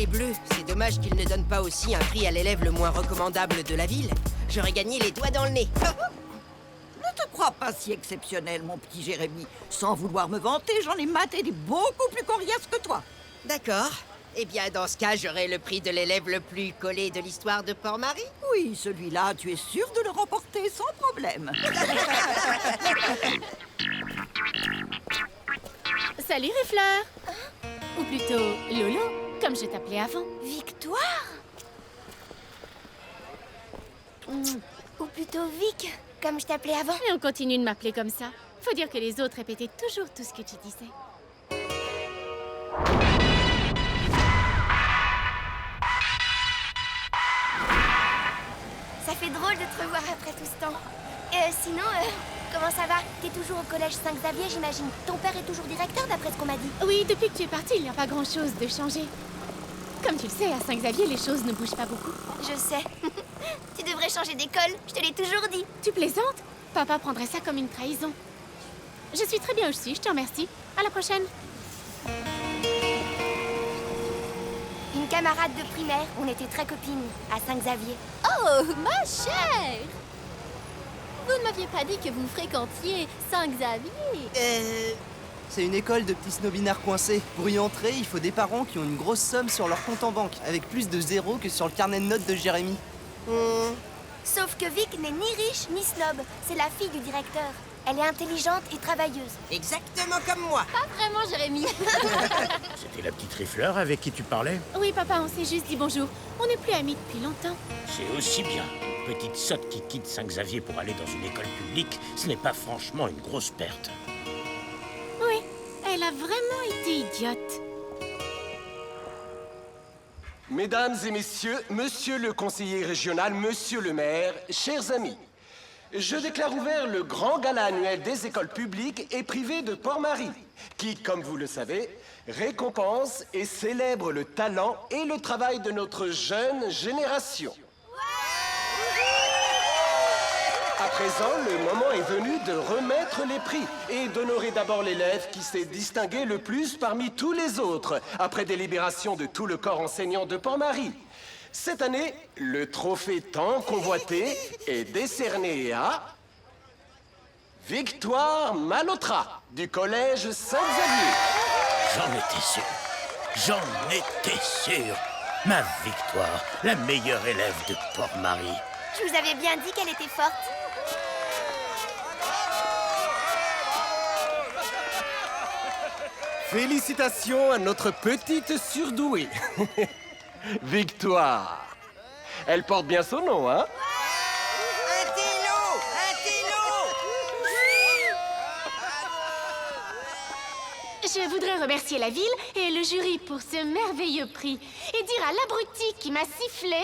les Bleus. C'est dommage qu'ils ne donnent pas aussi un prix à l'élève le moins recommandable de la ville. J'aurais gagné les doigts dans le nez. Ne te crois pas si exceptionnel, mon petit Jérémy. Sans vouloir me vanter, j'en ai maté des beaucoup plus coriaces que toi. D'accord. Eh bien, dans ce cas, j'aurai le prix de l'élève le plus collé de l'histoire de Port-Marie. Oui, celui-là, tu es sûr de le remporter sans problème. Salut, Réfleur. Ou plutôt, Lolo, comme je t'appelais avant. Victoire? Ou plutôt Vic, comme je t'appelais avant. Et on continue de m'appeler comme ça. Faut dire que les autres répétaient toujours tout ce que tu disais. Ça fait drôle de te revoir après tout ce temps. Sinon, comment ça va? T'es toujours au collège Saint-Xavier, j'imagine. Ton père est toujours directeur, d'après ce qu'on m'a dit. Oui, depuis que tu es parti, il n'y a pas grand-chose de changé. Comme tu le sais, à Saint-Xavier, les choses ne bougent pas beaucoup. Je sais. Tu devrais changer d'école, je te l'ai toujours dit. Tu plaisantes? Papa prendrait ça comme une trahison. Je suis très bien aussi, je te remercie. À la prochaine. Une camarade de primaire, on était très copines, à Saint-Xavier. Oh, ma chère! Vous ne m'aviez pas dit que vous fréquentiez Saint-Xavier. C'est une école de petits snobinards coincés. Pour y entrer, il faut des parents qui ont une grosse somme sur leur compte en banque, avec plus de zéros que sur le carnet de notes de Jérémy. Sauf que Vic n'est ni riche ni snob, c'est la fille du directeur. Elle est intelligente et travailleuse. Exactement comme moi. Pas vraiment, Jérémy. C'était la petite Réfleur avec qui tu parlais? Oui, papa, on s'est juste dit bonjour. On n'est plus amis depuis longtemps. C'est aussi bien. Une petite sotte qui quitte Saint-Xavier pour aller dans une école publique, ce n'est pas franchement une grosse perte. Oui, elle a vraiment été idiote. Mesdames et messieurs, monsieur le conseiller régional, monsieur le maire, chers amis, je déclare ouvert le grand gala annuel des écoles publiques et privées de Port-Marie, qui, comme vous le savez, récompense et célèbre le talent et le travail de notre jeune génération. À présent, le moment est venu de remettre les prix et d'honorer d'abord l'élève qui s'est distingué le plus parmi tous les autres, après délibération de tout le corps enseignant de Port-Marie. Cette année, le trophée tant convoité est décerné à Victoire Malotra du collège Saint-Xavier. J'en étais sûr. J'en étais sûr. Ma Victoire, la meilleure élève de Port-Marie. Je vous avais bien dit qu'elle était forte. Félicitations à notre petite surdouée. Victoire. Elle porte bien son nom, hein? Un télo! Un télo! Je voudrais remercier la ville et le jury pour ce merveilleux prix. Et dire à l'abruti qui m'a sifflé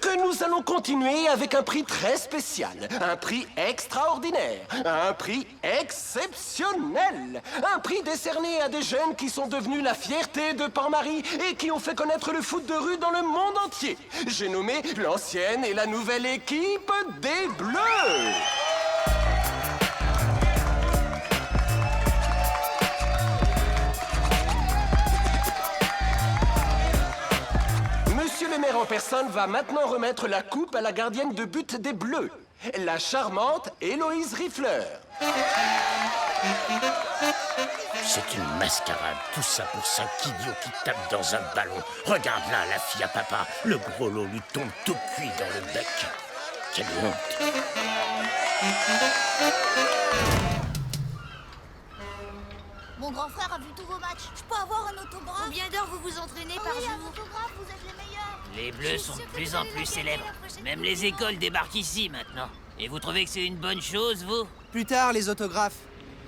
Que nous allons continuer avec un prix très spécial, un prix extraordinaire, un prix exceptionnel, un prix décerné à des jeunes qui sont devenus la fierté de Port-Marie et qui ont fait connaître le foot de rue dans le monde entier. J'ai nommé l'ancienne et la nouvelle équipe des Bleus. Monsieur le maire en personne va maintenant remettre la coupe à la gardienne de but des Bleus, la charmante Héloïse Riffleur. C'est une mascarade, tout ça pour 5 idiots qui tapent dans un ballon. Regarde là, la fille à papa, le gros lot lui tombe tout cuit dans le bec. Quelle honte. Mon grand frère a vu tous vos matchs. Je peux avoir un autographe? Combien d'heures vous vous entraînez par jour? Un autographe, vous êtes les meilleurs. Les Bleus sont de plus en plus célèbres. Même les écoles débarquent ici maintenant. Et vous trouvez que c'est une bonne chose, vous? Plus tard, les autographes.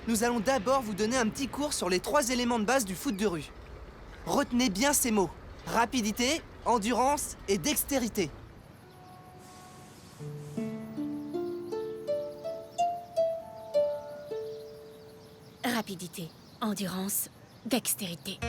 Nous allons d'abord vous donner un petit cours sur les 3 éléments de base du foot de rue. Retenez bien ces mots. Rapidité, endurance et dextérité. rapidité, endurance, dextérité.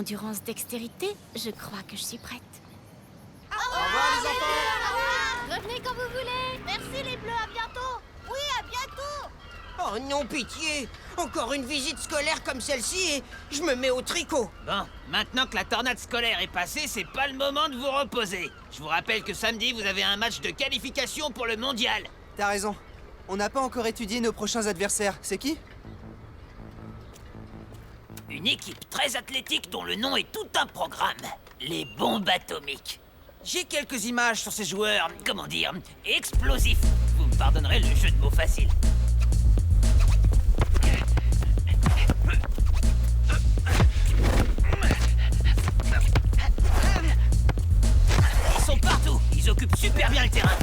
endurance, dextérité, je crois que je suis prête. Au revoir les enfants. Revenez quand vous voulez. Merci les bleus, à bientôt. Oui, à bientôt. Oh non, pitié! Encore une visite scolaire comme celle-ci et je me mets au tricot. Bon, maintenant que la tornade scolaire est passée, c'est pas le moment de vous reposer. Je vous rappelle que samedi, vous avez un match de qualification pour le mondial. T'as raison. On n'a pas encore étudié nos prochains adversaires. C'est qui? Une équipe très athlétique dont le nom est tout un programme. Les bombes atomiques. J'ai quelques images sur ces joueurs, comment dire, explosifs. Vous me pardonnerez le jeu de mots facile. Ils sont partout, ils occupent super bien le terrain.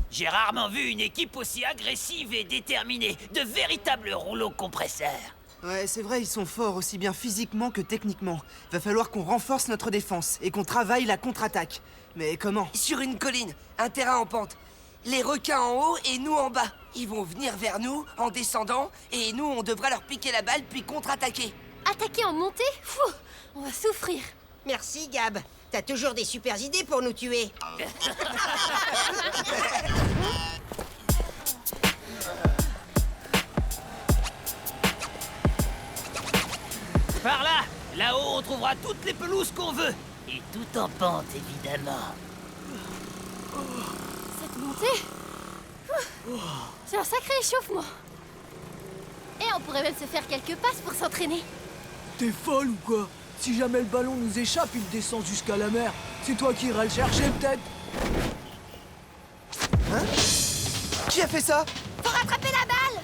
J'ai rarement vu une équipe aussi agressive et déterminée, de véritables rouleaux compresseurs. Ouais, c'est vrai, ils sont forts aussi bien physiquement que techniquement. Va falloir qu'on renforce notre défense et qu'on travaille la contre-attaque. Mais comment? Sur une colline, un terrain en pente. Les requins en haut et nous en bas. Ils vont venir vers nous en descendant et nous, on devra leur piquer la balle puis contre-attaquer. Attaquer en montée? Fou, on va souffrir. Merci, Gab. T'as toujours des super idées pour nous tuer. Par là! Là-haut, on trouvera toutes les pelouses qu'on veut. Et tout en pente, évidemment. Cette montée? C'est un sacré échauffement. Et on pourrait même se faire quelques passes pour s'entraîner. T'es folle ou quoi? Si jamais le ballon nous échappe, il descend jusqu'à la mer. C'est toi qui iras le chercher, peut-être? Hein? Qui a fait ça? Faut rattraper la balle.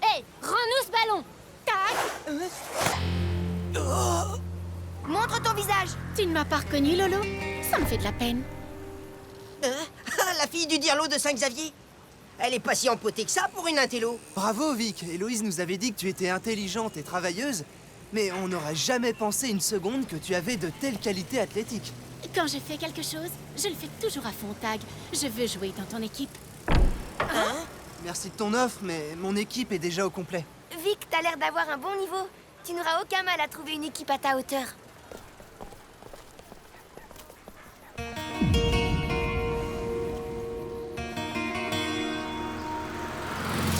Hey, rends-nous ce ballon. Montre ton visage. Tu ne m'as pas reconnu, Lolo? Ça me fait de la peine. La fille du dirlo de Saint-Xavier? Elle est pas si empotée que ça pour une intello. Bravo, Vic. Héloïse nous avait dit que tu étais intelligente et travailleuse, mais on n'aurait jamais pensé une seconde que tu avais de telles qualités athlétiques. Quand je fais quelque chose, je le fais toujours à fond, Tag. Je veux jouer dans ton équipe. Merci de ton offre, mais mon équipe est déjà au complet. Vic, t'as l'air d'avoir un bon niveau. Tu n'auras aucun mal à trouver une équipe à ta hauteur.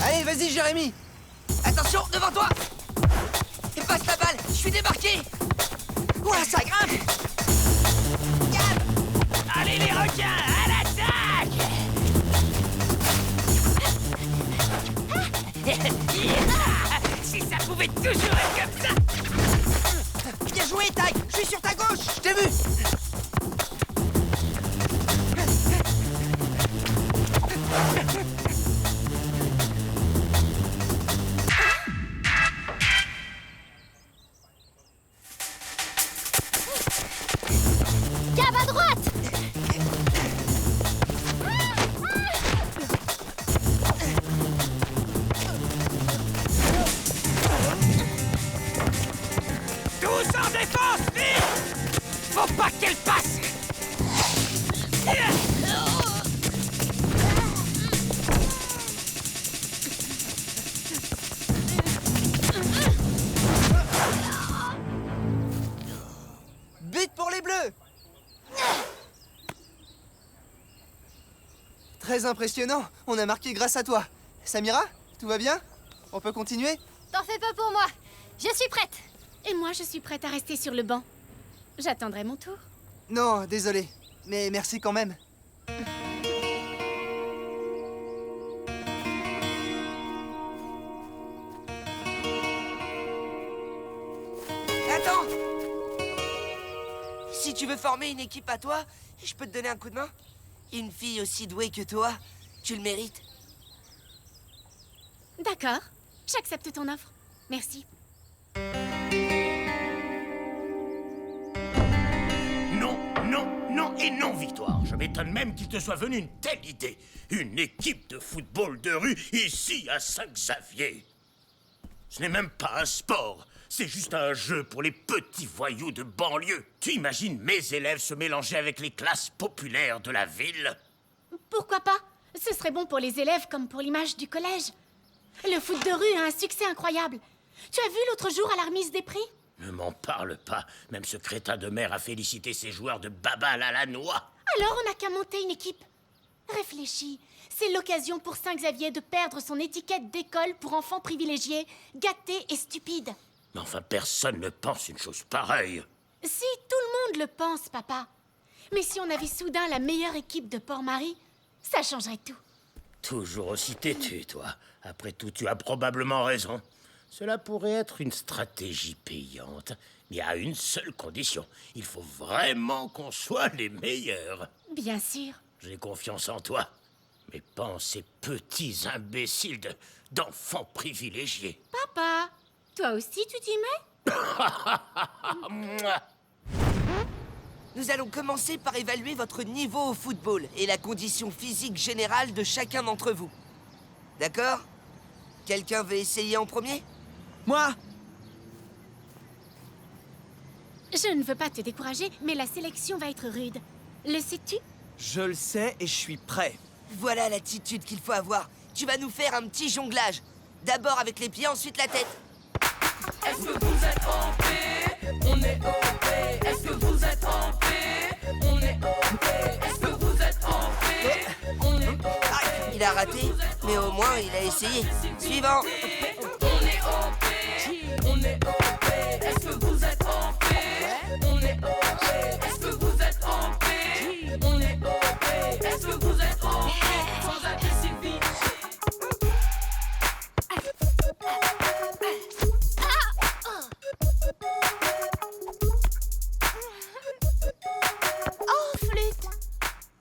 Allez, vas-y, Jérémy. Attention, devant toi. Et passe la balle, je suis débarqué. Ouah, ça grimpe! Allez les requins, à l'attaque! Si ça pouvait toujours être comme ça! Bien joué, Tag! Je suis sur ta gauche! Je t'ai vu. Gab à droite. Tous en défense, vite! Faut pas qu'elle passe! But pour les Bleus. Très impressionnant. On a marqué grâce à toi. Samira, tout va bien? On peut continuer? T'en fais pas pour moi. Je suis prête. Et moi, je suis prête à rester sur le banc. J'attendrai mon tour. Non, désolé. Mais merci quand même. Attends. Si tu veux former une équipe à toi, je peux te donner un coup de main. Une fille aussi douée que toi, tu le mérites. D'accord. J'accepte ton offre. Merci. Non, non, non et non, Victoire. Je m'étonne même qu'il te soit venu une telle idée. Une équipe de football de rue ici à Saint-Xavier. Ce n'est même pas un sport. C'est juste un jeu pour les petits voyous de banlieue. Tu imagines mes élèves se mélanger avec les classes populaires de la ville? Pourquoi pas? Ce serait bon pour les élèves comme pour l'image du collège. Le foot de rue a un succès incroyable. Tu as vu l'autre jour à la remise des prix? Ne m'en parle pas. Même ce crétin de maire a félicité ses joueurs de babal à la noix. Alors on n'a qu'à monter une équipe. Réfléchis. C'est l'occasion pour Saint-Xavier de perdre son étiquette d'école pour enfants privilégiés, gâtés et stupides. Mais enfin, personne ne pense une chose pareille. Si, tout le monde le pense, papa. Mais si on avait soudain la meilleure équipe de Port-Marie, ça changerait tout. Toujours aussi têtu, toi. Après tout, tu as probablement raison. Cela pourrait être une stratégie payante, mais à une seule condition. Il faut vraiment qu'on soit les meilleurs. Bien sûr. J'ai confiance en toi. Mais pense ces petits imbéciles d'enfants privilégiés. Papa, toi aussi tu t'y mets? Nous allons commencer par évaluer votre niveau au football et la condition physique générale de chacun d'entre vous. D'accord? Quelqu'un veut essayer en premier? Moi? Je ne veux pas te décourager, mais la sélection va être rude. Le sais-tu? Je le sais et je suis prêt. Voilà l'attitude qu'il faut avoir. Tu vas nous faire un petit jonglage. D'abord avec les pieds, ensuite la tête. Est-ce que vous êtes en paix? On est OP. Est-ce que vous êtes en paix? On est OP. Est-ce que vous êtes en paix? On est OP. Il a raté, mais au moins il a essayé. Suivant. On est OP. On est OP. Est-ce que vous êtes en paix? On est OP. Est-ce que vous êtes en paix? On est OP. Est-ce que vous êtes en paix? Sans agressivité. Oh, flûte!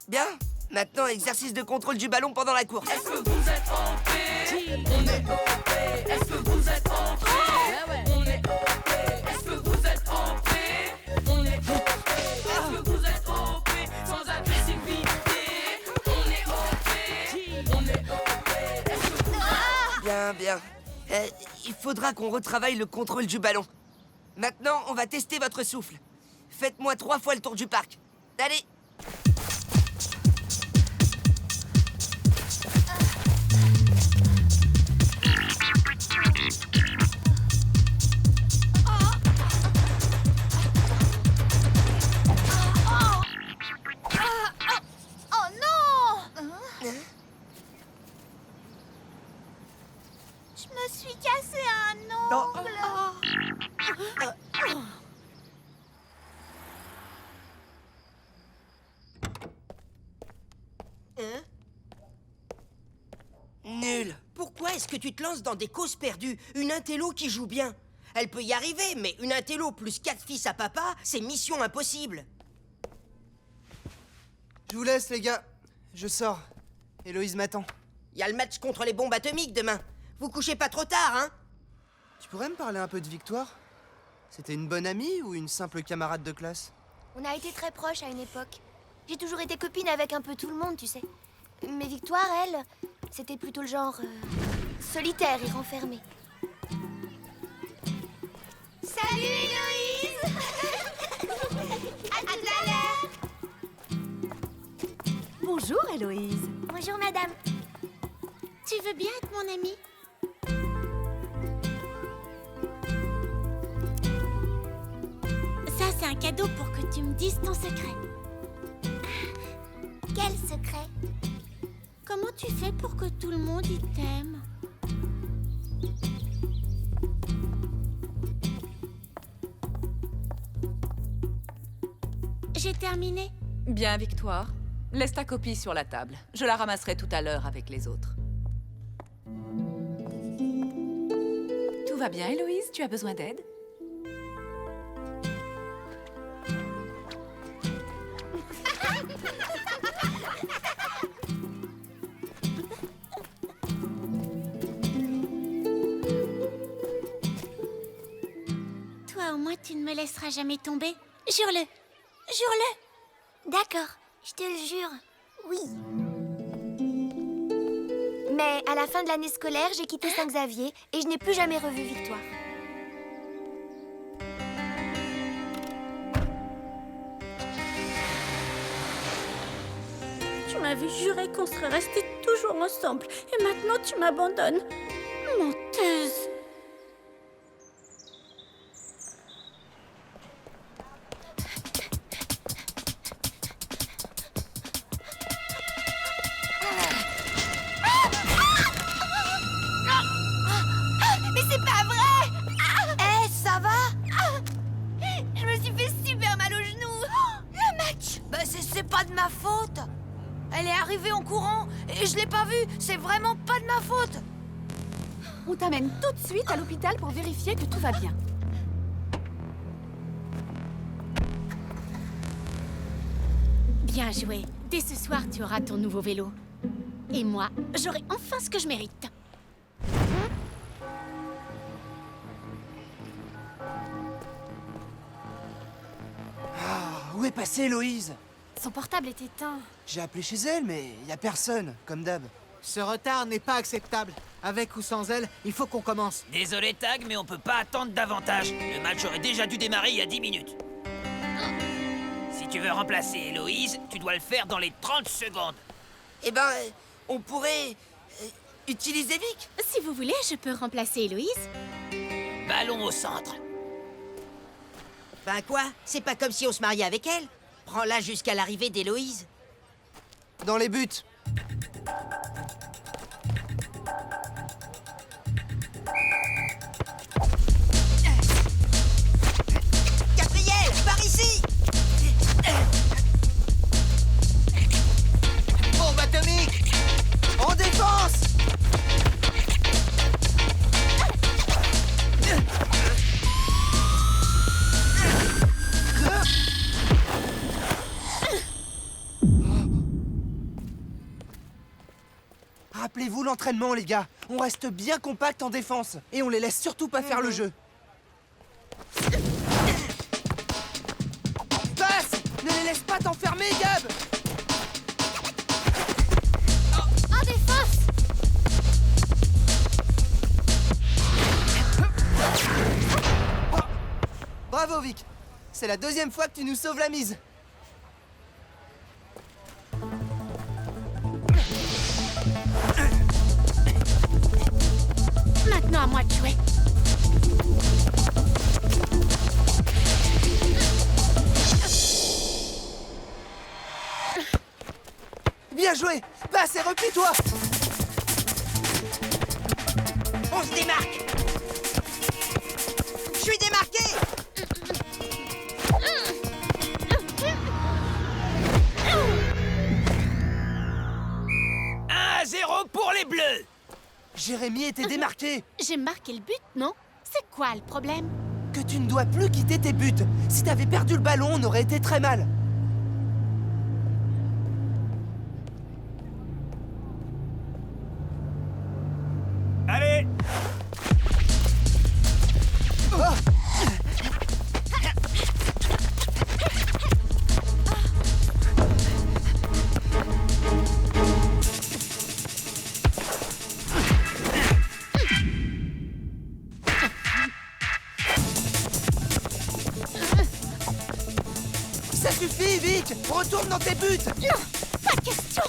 Bien. Maintenant, exercice de contrôle du ballon pendant la course. Est-ce que vous êtes en paix? On est OP. Est-ce que vous êtes en paix? On est OP. Est-ce que vous êtes en paix? On est OP. Est-ce que vous êtes en paix? Sans agressivité. On est OP. On est OP. Est-ce que vous... Bien, bien. Il faudra qu'on retravaille le contrôle du ballon. Maintenant, on va tester votre souffle. Faites-moi 3 fois le tour du parc. Allez! Oh non! Je me suis cassé un ongle. Hein? Nul. Pourquoi est-ce que tu te lances dans des causes perdues? Une intello qui joue bien. Elle peut y arriver, mais une intello plus 4 fils à papa, c'est mission impossible. Je vous laisse, les gars. Je sors. Héloïse m'attend. Y a le match contre les bombes atomiques demain. Vous couchez pas trop tard, hein? Tu pourrais me parler un peu de Victoire? C'était une bonne amie ou une simple camarade de classe? On a été très proches à une époque. J'ai toujours été copine avec un peu tout le monde, tu sais. Mais Victoire, elle, c'était plutôt le genre solitaire et renfermé. Salut Héloïse! À tout à l'heure! Bonjour Héloïse. Bonjour madame. Tu veux bien être mon amie? Ça, c'est un cadeau pour que tu me dises ton secret. Quel secret? Comment tu fais pour que tout le monde y t'aime? J'ai terminé. Bien Victoire. Laisse ta copie sur la table. Je la ramasserai tout à l'heure avec les autres. Tout va bien Héloïse? Tu as besoin d'aide? Toi, au moins, tu ne me laisseras jamais tomber. Jure-le. Jure-le. D'accord. Je te le jure, oui. Mais à la fin de l'année scolaire, j'ai quitté Saint-Xavier et je n'ai plus jamais revu Victoire. Tu m'avais juré qu'on serait restés toujours ensemble. Et maintenant, tu m'abandonnes. Menteuse. Mais c'est pas vrai! Eh, ça va? Je me suis fait super mal au genou. Le match! Bah c'est pas de ma faute. Elle est arrivée en courant et je l'ai pas vue. C'est vraiment pas de ma faute. On t'amène tout de suite à l'hôpital pour vérifier que tout va bien. Bien joué. Dès ce soir, tu auras ton nouveau vélo. Et moi, j'aurai enfin ce que je mérite. Où est passée Héloïse? Son portable est éteint. J'ai appelé chez elle, mais y a personne, comme d'hab. Ce retard n'est pas acceptable. Avec ou sans elle, il faut qu'on commence. Désolé Tag, mais on peut pas attendre davantage. Le match aurait déjà dû démarrer il y a 10 minutes. Si tu veux remplacer Héloïse, tu dois le faire dans les 30 secondes. Eh ben, on pourrait utiliser Vic. Si vous voulez, je peux remplacer Héloïse. Ballon au centre. Ben quoi? C'est pas comme si on se mariait avec elle. Prends-la jusqu'à l'arrivée d'Héloïse. Dans les buts. Gabriel, par ici! Bombe atomique! En défense! Rappelez-vous l'entraînement, les gars. On reste bien compact en défense. Et on les laisse surtout pas faire le jeu. Passe! Ne les laisse pas t'enfermer, Gab! En défense! Bravo, Vic. C'est la deuxième fois que tu nous sauves la mise. Maintenant, à moi de jouer. Bien joué! Passe et replie-toi! On se démarque! Je suis démarqué! 1-0 pour les Bleus! Jérémy était démarqué! J'ai marqué le but, non? C'est quoi le problème? Que tu ne dois plus quitter tes buts! Si t'avais perdu le ballon, on aurait été très mal! Allez! Oh! Ça suffit, Vic! Retourne dans tes buts! Non! Pas question!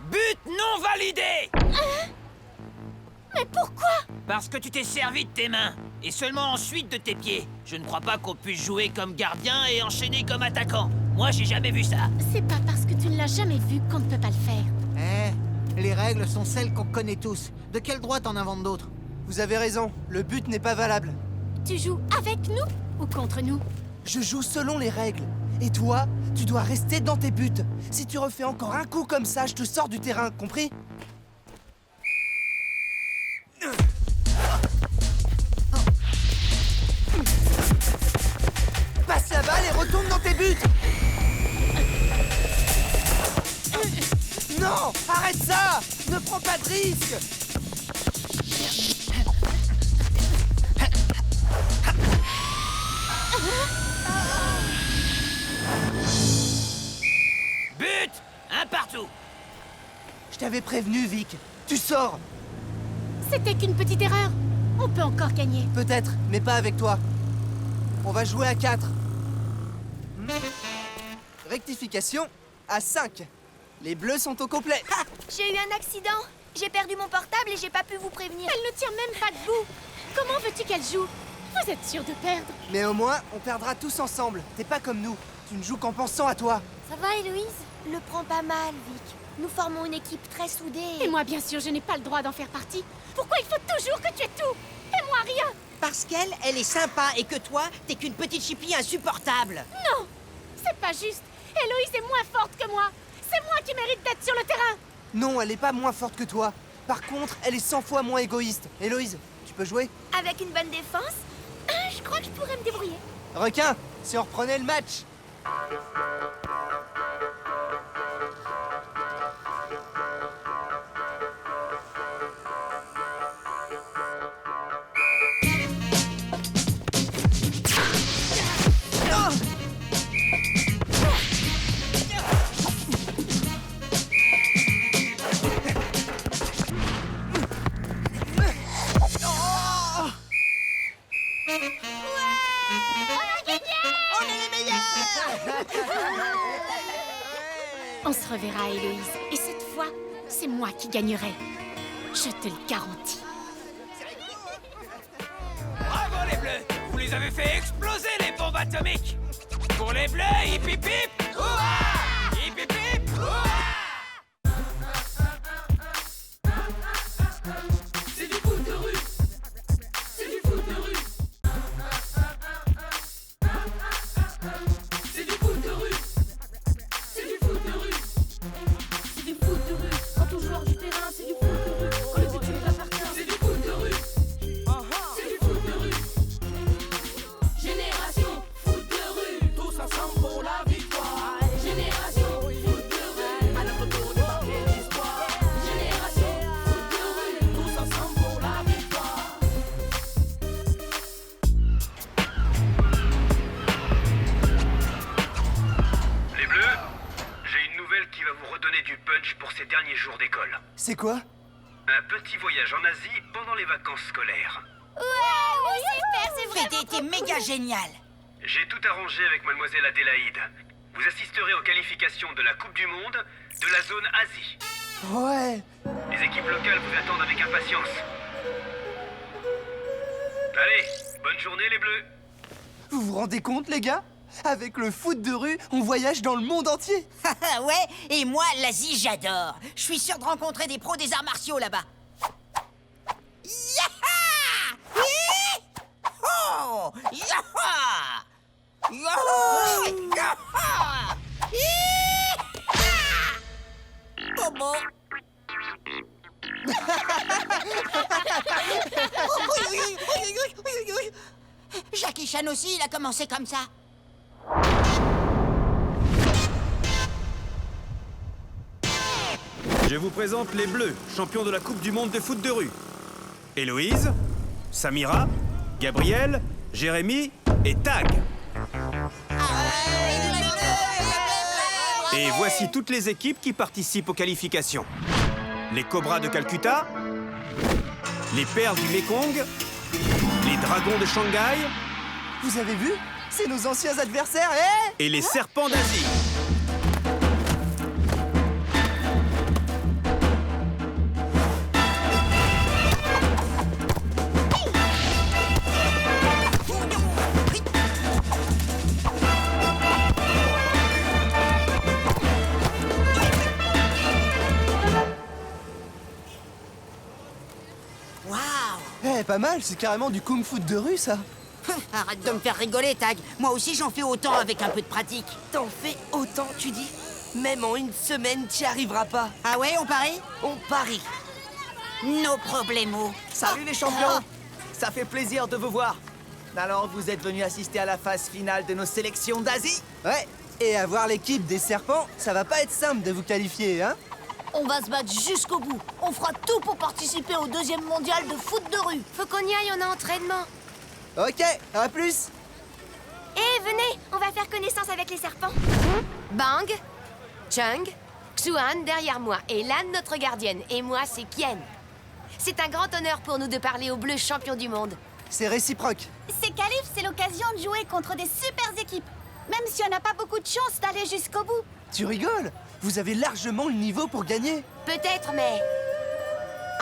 But non validé! Mais pourquoi? Parce que tu t'es servi de tes mains, et seulement ensuite de tes pieds. Je ne crois pas qu'on puisse jouer comme gardien et enchaîner comme attaquant. Moi, j'ai jamais vu ça. C'est pas parce que tu ne l'as jamais vu qu'on ne peut pas le faire. Eh, les règles sont celles qu'on connaît tous. De quel droit t'en inventes d'autres? Vous avez raison, le but n'est pas valable. Tu joues avec nous ou contre nous? Je joue selon les règles. Et toi, tu dois rester dans tes buts. Si tu refais encore un coup comme ça, je te sors du terrain, compris? Passe la balle et retourne dans tes buts! Non! Arrête ça! Ne prends pas de risque! tout. Je t'avais prévenu, Vic. Tu sors. C'était qu'une petite erreur. On peut encore gagner. Peut-être, mais pas avec toi. On va jouer à 4. Rectification à 5. Les bleus sont au complet. Ah, j'ai eu un accident. J'ai perdu mon portable et j'ai pas pu vous prévenir. Elle ne tient même pas debout. Comment veux-tu qu'elle joue? Vous êtes sûr de perdre? Mais au moins, on perdra tous ensemble. T'es pas comme nous. Tu ne joues qu'en pensant à toi. Ça va, Héloïse? Le prends pas mal, Vic. Nous formons une équipe très soudée. Et moi, bien sûr, je n'ai pas le droit d'en faire partie. Pourquoi il faut toujours que tu aies tout? Et moi, rien? Parce qu'elle, elle est sympa et que toi, t'es qu'une petite chipie insupportable. Non! C'est pas juste. Héloïse est moins forte que moi. C'est moi qui mérite d'être sur le terrain. Non, elle est pas moins forte que toi. Par contre, elle est 100 fois moins égoïste. Héloïse, tu peux jouer? Avec une bonne défense, je crois que je pourrais me débrouiller. Requin, si on reprenait le match. On se reverra, Héloïse. Et cette fois, c'est moi qui gagnerai. Je te le garantis. Bravo les bleus! Vous les avez fait exploser les bombes atomiques! Pour les bleus, hip hip hip! Ouah! Hip hip hip! Ouah! C'est du foot de rue. C'est du foot de rue. C'est du foot de rue. C'est du foot de rue. C'est du foot de rue. Quand on joueur du terrain, c'est du foot de rue. Quand le but nous appartient, c'est du foot de rue. C'est du foot de rue. Génération foot de rue. Tous ensemble pour la victoire. Génération foot de rue. À notre tour de marquer l'histoire. Génération foot de rue. Tous ensemble pour la victoire. Les bleus, j'ai une nouvelle qui va vous redonner du punch pour ces derniers jours d'école. C'est quoi? Un petit voyage en Asie pendant les vacances scolaires. Ouais, super, c'est vrai. C'était méga génial. J'ai tout arrangé avec mademoiselle Adélaïde. Vous assisterez aux qualifications de la Coupe du Monde de la zone Asie. Ouais. Les équipes locales vous attendent avec impatience. Allez, bonne journée les bleus. Vous vous rendez compte, les gars? Avec le foot de rue, on voyage dans le monde entier. Ouais, et moi, l'Asie, j'adore. Je suis sûr de rencontrer des pros des arts martiaux là-bas. Yaha! Oh! Yaha! Yaha! Yaha! Bobo! Jackie Chan aussi, il a commencé comme ça. Je vous présente les Bleus, champions de la Coupe du Monde de foot de rue. Héloïse, Samira, Gabriel, Jérémy et Tag. Et voici toutes les équipes qui participent aux qualifications. Les Cobras de Calcutta, les Perles du Mekong, les Dragons de Shanghai. Vous avez vu? C'est nos anciens adversaires, et les Serpents d'Asie. Pas mal, c'est carrément du kung-fu de rue, ça. Arrête de me faire rigoler, Tag. Moi aussi, j'en fais autant avec un peu de pratique. T'en fais autant, tu dis? Même en une semaine, t'y arriveras pas. Ah ouais, on parie? On parie. No problemo. Salut les champions. Ça fait plaisir de vous voir. Alors, vous êtes venus assister à la phase finale de nos sélections d'Asie? Ouais, et avoir l'équipe des serpents, ça va pas être simple de vous qualifier, hein? On va se battre jusqu'au bout. On fera tout pour participer au 2e mondial de foot de rue. Faut qu'on y aille, on a entraînement. Ok, à plus. Venez, on va faire connaissance avec les serpents. Bang, Chung, Shuan derrière moi, et Lan notre gardienne, et moi c'est Kien. C'est un grand honneur pour nous de parler aux Bleus champions du monde. C'est réciproque. Ces qualifs, c'est l'occasion de jouer contre des super équipes. Même si on n'a pas beaucoup de chance d'aller jusqu'au bout. Tu rigoles? Vous avez largement le niveau pour gagner. Peut-être, mais...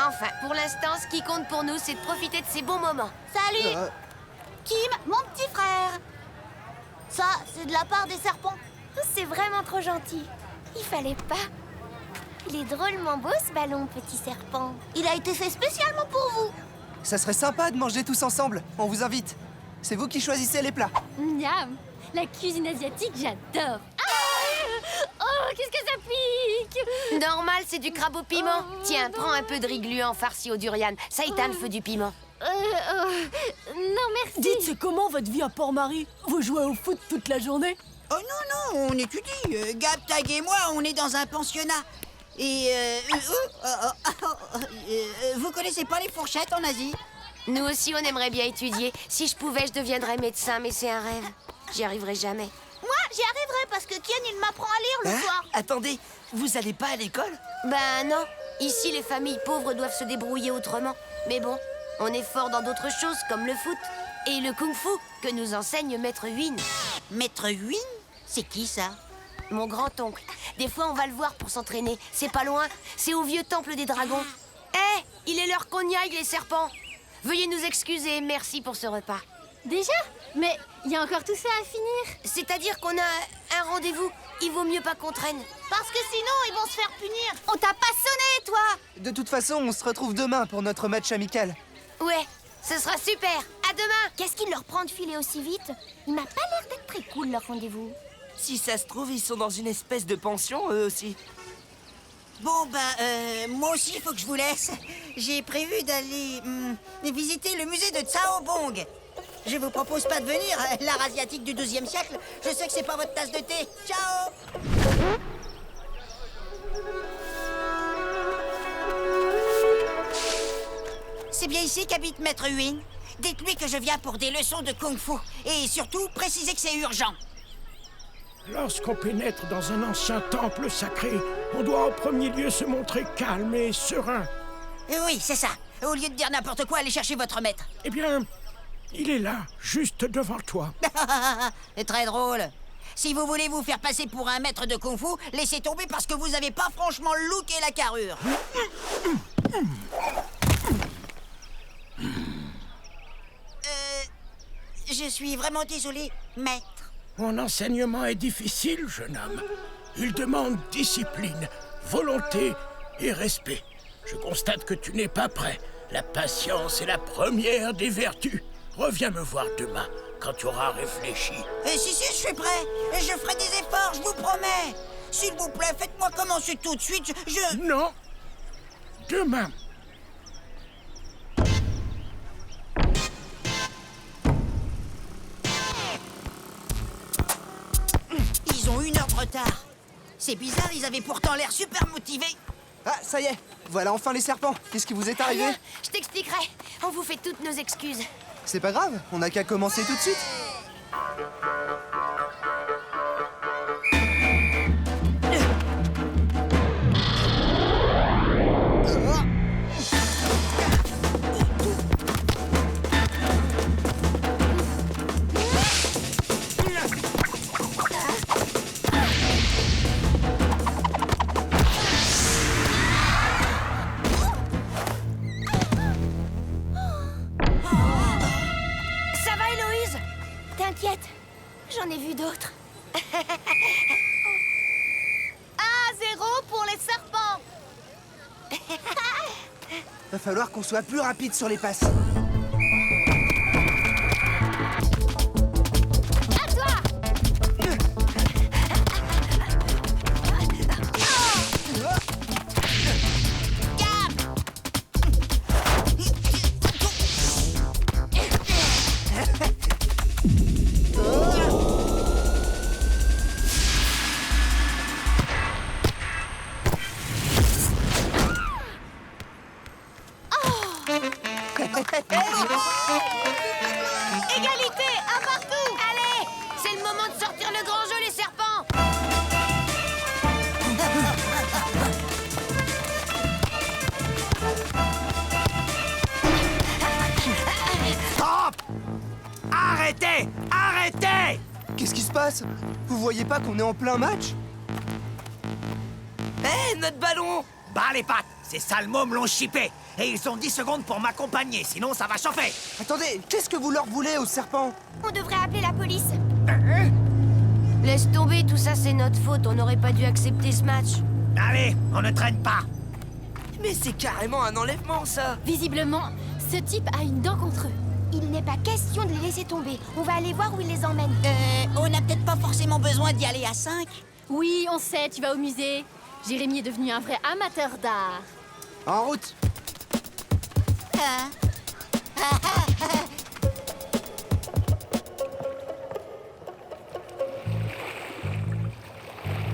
Enfin, pour l'instant, ce qui compte pour nous, c'est de profiter de ces bons moments. Salut Kim, mon petit frère. Ça, c'est de la part des serpents. C'est vraiment trop gentil. Il fallait pas. Il est drôlement beau ce ballon, petit serpent. Il a été fait spécialement pour vous. Ça serait sympa de manger tous ensemble. On vous invite. C'est vous qui choisissez les plats. Miam! La cuisine asiatique, j'adore. Oh, qu'est-ce que ça pique! Normal, c'est du crabe au piment. Tiens, prends un peu de riz gluant farci au durian. Ça éteint le feu du piment. Non, merci. Dites, c'est comment votre vie à Port-Marie? Vous jouez au foot toute la journée? Oh non, on étudie. Gab, Tag et moi, on est dans un pensionnat. Et vous connaissez pas les fourchettes en Asie? Nous aussi, on aimerait bien étudier. Si je pouvais, je deviendrais médecin, mais c'est un rêve. J'y arriverai jamais. Moi, j'y arriverai parce que Kien, il m'apprend à lire le soir. Attendez, vous allez pas à l'école? Ben non. Ici, les familles pauvres doivent se débrouiller autrement. Mais bon, on est fort dans d'autres choses, comme le foot et le kung-fu, que nous enseigne Maître Huyn. Maître Huyn? C'est qui ça? Mon grand-oncle. Des fois, on va le voir pour s'entraîner. C'est pas loin. C'est au vieux temple des dragons. Hé, il est l'heure qu'on y aille, les serpents. Veuillez nous excuser. Merci pour ce repas. Déjà? Mais il y a encore tout ça à finir. C'est-à-dire qu'on a un rendez-vous. Il vaut mieux pas qu'on traîne. Parce que sinon, ils vont se faire punir. On t'a pas sonné, toi. De toute façon, on se retrouve demain pour notre match amical. Ouais, ce sera super. À demain. Qu'est-ce qu'il leur prend de filer aussi vite? Il m'a pas l'air d'être très cool, leur rendez-vous. Si ça se trouve, ils sont dans une espèce de pension, eux aussi. Bon, moi aussi, il faut que je vous laisse. J'ai prévu d'aller visiter le musée de Tsaobong. Je vous propose pas de venir, l'art asiatique du XIIe siècle. Je sais que c'est pas votre tasse de thé. Ciao! C'est bien ici qu'habite Maître Huyn. Dites-lui que je viens pour des leçons de kung-fu. Et surtout, précisez que c'est urgent. Lorsqu'on pénètre dans un ancien temple sacré, on doit en premier lieu se montrer calme et serein. Oui, c'est ça. Au lieu de dire n'importe quoi, allez chercher votre maître. Eh bien, il est là, juste devant toi. C'est très drôle. Si vous voulez vous faire passer pour un maître de kung-fu, laissez tomber parce que vous avez pas franchement le look et la carrure. Je suis vraiment désolé, maître. Mon enseignement est difficile, jeune homme. Il demande discipline, volonté et respect. Je constate que tu n'es pas prêt. La patience est la première des vertus. Reviens me voir demain, quand tu auras réfléchi. Si, je suis prêt. Je ferai des efforts, je vous promets. S'il vous plaît, faites-moi commencer tout de suite, je... Non. Demain. Ils ont 1 heure de retard. C'est bizarre, ils avaient pourtant l'air super motivés. Ah, ça y est. Voilà enfin les serpents. Qu'est-ce qui vous est arrivé? Rien, je t'expliquerai. On vous fait toutes nos excuses. C'est pas grave, on n'a qu'à commencer tout de suite. Ça va, Héloïse? T'inquiète, j'en ai vu d'autres. 1-0 pour les serpents. Va falloir qu'on soit plus rapide sur les passes. À toi. Arrêtez! Qu'est-ce qui se passe? Vous voyez pas qu'on est en plein match? Hé, notre ballon! Bas les pattes! Ces sales mômes l'ont chippé! Et ils ont 10 secondes pour m'accompagner, sinon ça va chauffer! Attendez, qu'est-ce que vous leur voulez aux serpents? On devrait appeler la police. Laisse tomber, tout ça c'est notre faute. On n'aurait pas dû accepter ce match. Allez, on ne traîne pas! Mais c'est carrément un enlèvement, ça! Visiblement, ce type a une dent contre eux. Il n'est pas question de les laisser tomber. On va aller voir où il les emmène. On n'a peut-être pas forcément besoin d'y aller à 5. Oui, on sait, tu vas au musée. Jérémy est devenu un vrai amateur d'art. En route!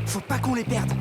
Faut pas qu'on les perde.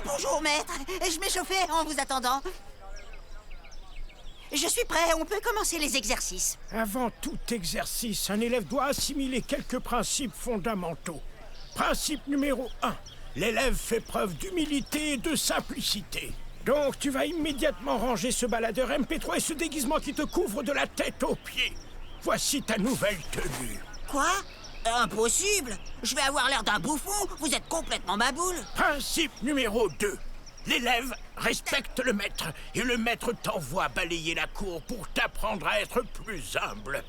Bonjour, maître. Je m'échauffais en vous attendant. Je suis prêt, on peut commencer les exercices. Avant tout exercice, un élève doit assimiler quelques principes fondamentaux. Principe numéro 1. L'élève fait preuve d'humilité et de simplicité. Donc tu vas immédiatement ranger ce baladeur MP3 et ce déguisement qui te couvre de la tête aux pieds. Voici ta nouvelle tenue. Quoi? Impossible. Je vais avoir l'air d'un bouffon. Vous êtes complètement ma boule. Principe numéro 2. L'élève respecte le maître et le maître t'envoie balayer la cour pour t'apprendre à être plus humble.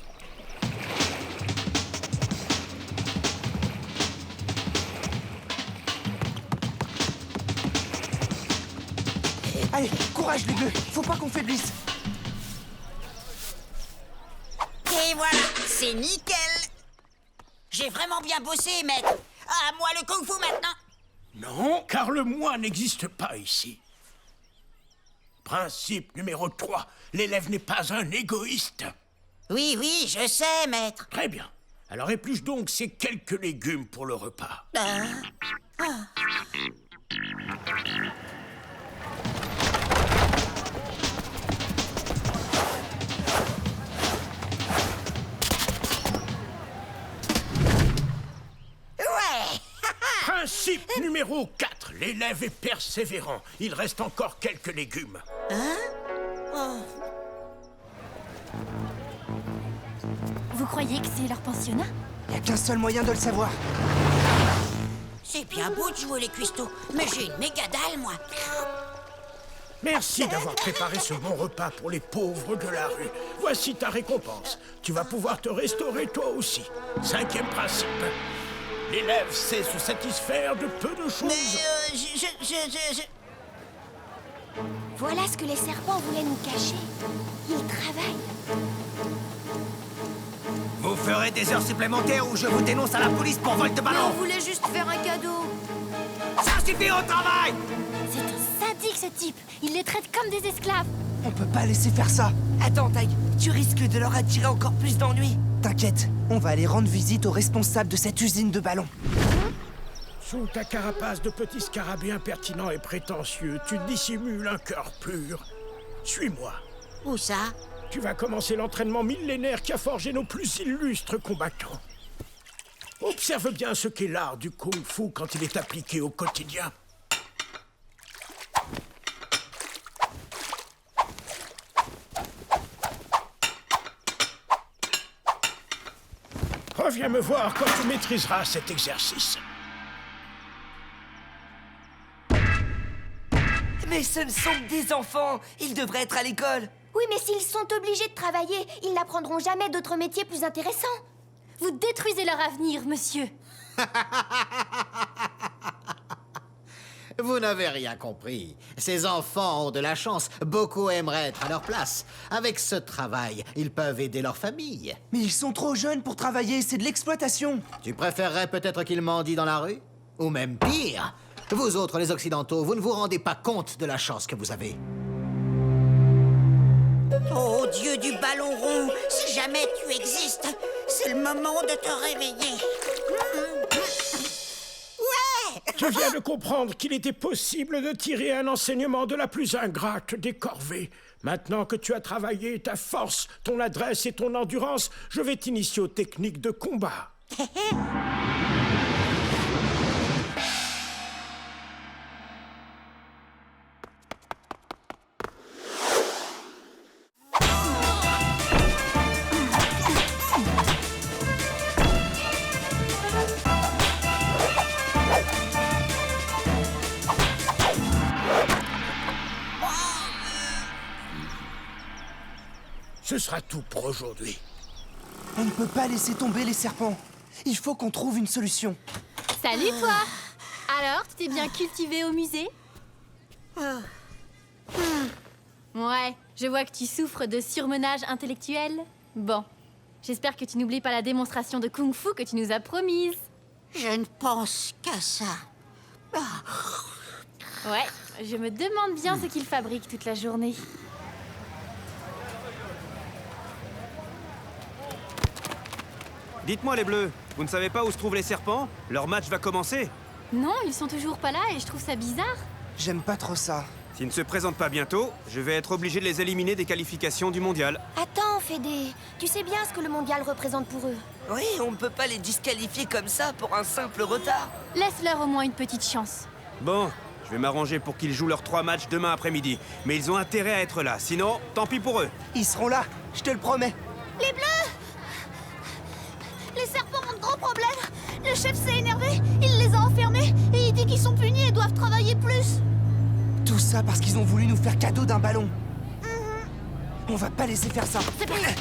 Allez, courage les bleus, faut pas qu'on faiblisse. Et voilà, c'est nickel. J'ai vraiment bien bossé, maître. À moi le kung-fu maintenant. Non, car le moi n'existe pas ici. Principe numéro 3. L'élève n'est pas un égoïste. Oui, oui, je sais, maître. Très bien. Alors épluche donc ces quelques légumes pour le repas. Principe numéro 4. L'élève est persévérant. Il reste encore quelques légumes. Vous croyez que c'est leur pensionnat? Y a qu'un seul moyen de le savoir. C'est bien beau de jouer les cuistots, mais j'ai une méga dalle, moi. Merci d'avoir préparé ce bon repas pour les pauvres de la rue. Voici ta récompense. Tu vas pouvoir te restaurer toi aussi. 5e principe. L'élève sait se satisfaire de peu de choses. Mais Voilà ce que les serpents voulaient nous cacher. Ils travaillent. Vous ferez des heures supplémentaires ou je vous dénonce à la police pour vol de Mais on ballon. voulait juste faire un cadeau. Ça suffit au travail! C'est un sadique, ce type. Il les traite comme des esclaves. On peut pas laisser faire ça. Attends, Taille, tu risques de leur attirer encore plus d'ennuis. T'inquiète, on va aller rendre visite aux responsables de cette usine de ballons. Sous ta carapace de petit scarabée impertinent et prétentieux, tu dissimules un cœur pur. Suis-moi. Où ça? Tu vas commencer l'entraînement millénaire qui a forgé nos plus illustres combattants. Observe bien ce qu'est l'art du kung-fu quand il est appliqué au quotidien. Reviens me voir quand tu maîtriseras cet exercice. Mais ce ne sont que des enfants. Ils devraient être à l'école. Oui, mais s'ils sont obligés de travailler, ils n'apprendront jamais d'autres métiers plus intéressants. Vous détruisez leur avenir, monsieur. Vous n'avez rien compris. Ces enfants ont de la chance. Beaucoup aimeraient être à leur place. Avec ce travail, ils peuvent aider leur famille. Mais ils sont trop jeunes pour travailler, c'est de l'exploitation. Tu préférerais peut-être qu'ils mendient dans la rue? Ou même pire, vous autres les Occidentaux, vous ne vous rendez pas compte de la chance que vous avez. Oh, Dieu du ballon rond, si jamais tu existes, c'est le moment de te réveiller. Je viens de comprendre qu'il était possible de tirer un enseignement de la plus ingrate des corvées. Maintenant que tu as travaillé ta force, ton adresse et ton endurance, je vais t'initier aux techniques de combat. Ce sera tout pour aujourd'hui. On ne peut pas laisser tomber les serpents. Il faut qu'on trouve une solution. Salut toi! Alors, tu t'es bien cultivé au musée? Ouais, je vois que tu souffres de surmenage intellectuel. Bon, j'espère que tu n'oublies pas la démonstration de kung-fu que tu nous as promise. Je ne pense qu'à ça. Ouais, je me demande bien ce qu'il fabrique toute la journée. Dites-moi les bleus, vous ne savez pas où se trouvent les serpents? Leur match va commencer. Non, ils sont toujours pas là et je trouve ça bizarre. J'aime pas trop ça. S'ils ne se présentent pas bientôt, je vais être obligé de les éliminer des qualifications du mondial. Attends, Fédé, tu sais bien ce que le mondial représente pour eux. Oui, on ne peut pas les disqualifier comme ça pour un simple retard. Laisse-leur au moins une petite chance. Bon, je vais m'arranger pour qu'ils jouent leurs 3 matchs demain après-midi. Mais ils ont intérêt à être là, sinon, tant pis pour eux. Ils seront là, je te le promets. Les bleus! Les serpents ont de gros problèmes. Le chef s'est énervé, il les a enfermés et il dit qu'ils sont punis et doivent travailler plus. Tout ça parce qu'ils ont voulu nous faire cadeau d'un ballon. On va pas laisser faire ça. C'est parti.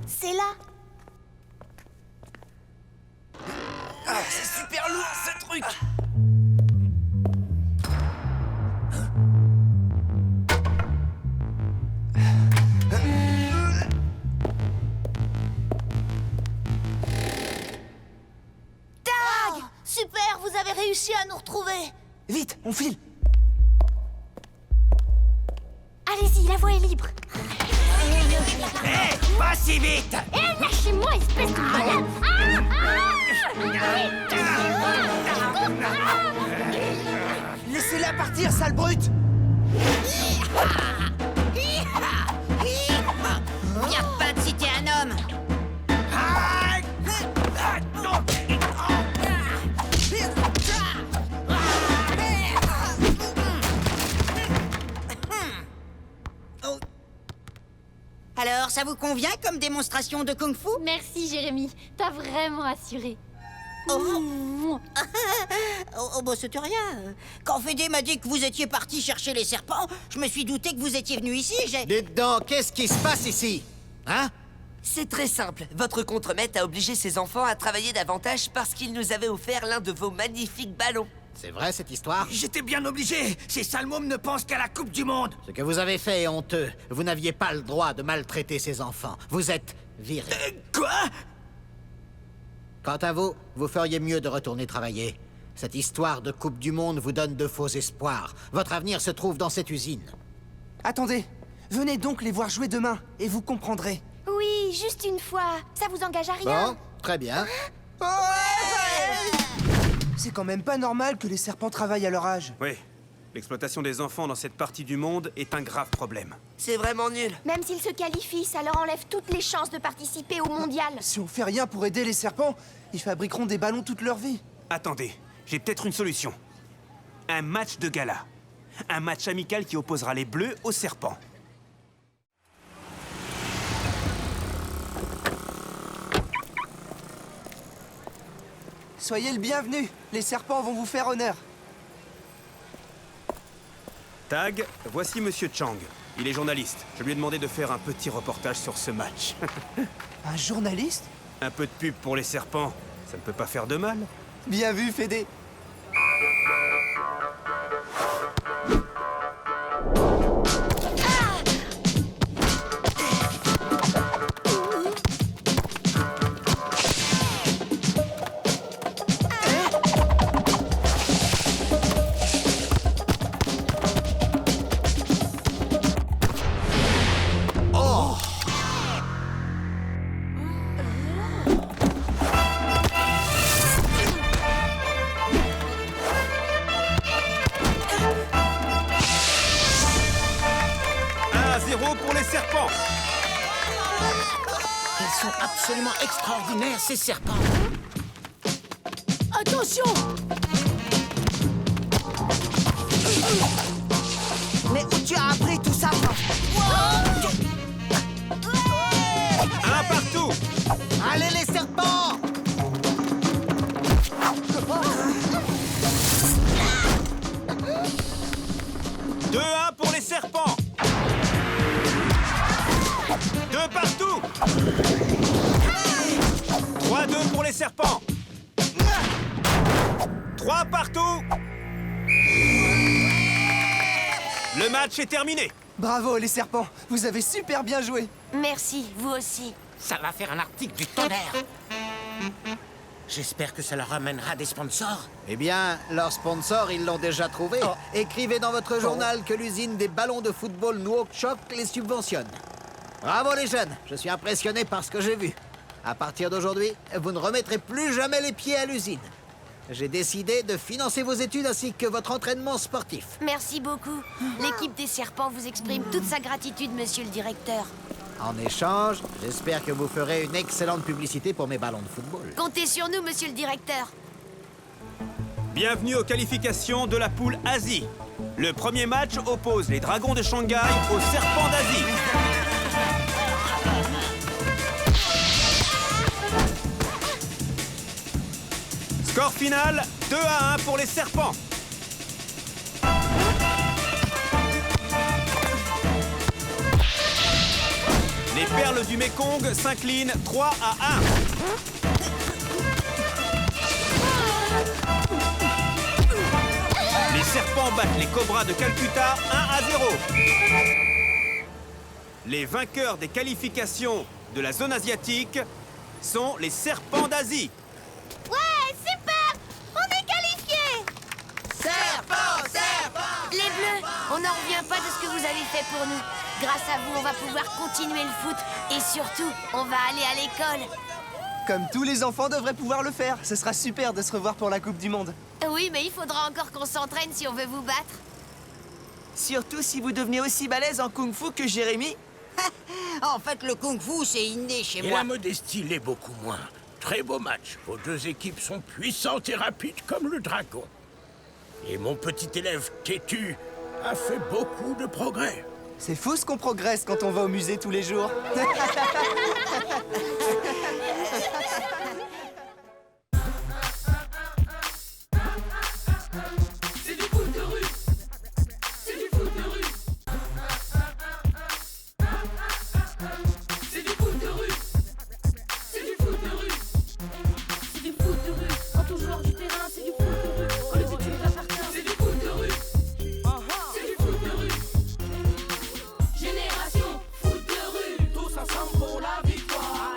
C'est là. Ah, c'est super lourd ce truc. Tag! Super, vous avez réussi à nous retrouver. Vite, on file. Allez-y, la voie est libre. Hé, pas si vite! Eh, lâchez-moi, espèce de malade! Laissez-la partir, sale brute. Viens pas de citer un homme. Alors, ça vous convient comme démonstration de kung-fu? Merci, Jérémy. T'as vraiment assuré. Oh, bah c'était rien. Quand Fédé m'a dit que vous étiez parti chercher les serpents, je me suis douté que vous étiez venu ici, Dites donc, qu'est-ce qui se passe ici? Hein? C'est très simple. Votre contremaître a obligé ses enfants à travailler davantage parce qu'il nous avait offert l'un de vos magnifiques ballons. C'est vrai cette histoire? J'étais bien obligé. Ces salmômes ne pensent qu'à la Coupe du Monde. Ce que vous avez fait est honteux. Vous n'aviez pas le droit de maltraiter ces enfants. Vous êtes viré. Quoi? Quant à vous, vous feriez mieux de retourner travailler. Cette histoire de Coupe du Monde vous donne de faux espoirs. Votre avenir se trouve dans cette usine. Attendez, venez donc les voir jouer demain, et vous comprendrez. Oui, Oui, juste une fois. Ça vous engage à rien. Bon, très bien. C'est quand même pas normal que les serpents travaillent à leur âge. Oui, l'exploitation des enfants dans cette partie du monde est un grave problème. C'est vraiment nul. Même s'ils se qualifient, ça leur enlève toutes les chances de participer au mondial. Si on fait rien pour aider les serpents, ils fabriqueront des ballons toute leur vie. Attendez, j'ai peut-être une solution. Un match de gala. Un match amical qui opposera les bleus aux serpents. Soyez le bienvenu, les serpents vont vous faire honneur. Tag, voici Monsieur Chang. Il est journaliste. Je lui ai demandé de faire un petit reportage sur ce match. Un journaliste? Un peu de pub pour les serpents, ça ne peut pas faire de mal. Bien vu, Fédé. Pour les serpents. Ils sont absolument extraordinaires, ces serpents. Attention! Mais où tu as appris tout ça? Un partout. Allez les serpents! 2-1 pour les serpents. 2 partout. 3-2 pour les serpents. 3 partout. Le match est terminé. Bravo les serpents, vous avez super bien joué. Merci, vous aussi. Ça va faire un article du tonnerre. J'espère que ça leur ramènera des sponsors. Eh bien, leurs sponsors, ils l'ont déjà trouvé. Écrivez dans votre journal que l'usine des ballons de football Nouakchott les subventionne. Bravo les jeunes, je suis impressionné par ce que j'ai vu. À partir d'aujourd'hui, vous ne remettrez plus jamais les pieds à l'usine. J'ai décidé de financer vos études ainsi que votre entraînement sportif. Merci beaucoup. L'équipe des serpents vous exprime toute sa gratitude, monsieur le directeur. En échange, j'espère que vous ferez une excellente publicité pour mes ballons de football. Comptez sur nous, monsieur le directeur. Bienvenue aux qualifications de la poule Asie. Le premier match oppose les Dragons de Shanghai aux Serpents d'Asie. Score final, 2-1 pour les Serpents. Les Perles du Mékong s'inclinent 3-1. Les Serpents battent les Cobras de Calcutta 1-0. Les vainqueurs des qualifications de la zone asiatique sont les Serpents d'Asie. Ouais, super! On est qualifiés! Serpents, serpents! Les Bleus, on n'en revient pas de ce que vous avez fait pour nous. Grâce à vous, on va pouvoir continuer le foot. Et surtout, on va aller à l'école. Comme tous les enfants devraient pouvoir le faire. Ce sera super de se revoir pour la Coupe du Monde. Oui, mais il faudra encore qu'on s'entraîne si on veut vous battre. Surtout si vous devenez aussi balèze en kung-fu que Jérémy. En fait, le kung-fu, c'est inné chez Et moi. la modestie l'est beaucoup moins. Très beau match. Vos deux équipes sont puissantes et rapides comme le dragon. Et mon petit élève têtu a fait beaucoup de progrès. C'est fou ce qu'on progresse quand on va au musée tous les jours. C'est du foot de rue. C'est du foot de rue. C'est du foot de rue. C'est du foot de rue. C'est du foot de rue. Quand on joue hors du terrain, c'est du foot de rue. Quand le but nous appartient, c'est du foot de rue. C'est du foot de rue. Génération foot de rue. Tous ensemble pour la victoire.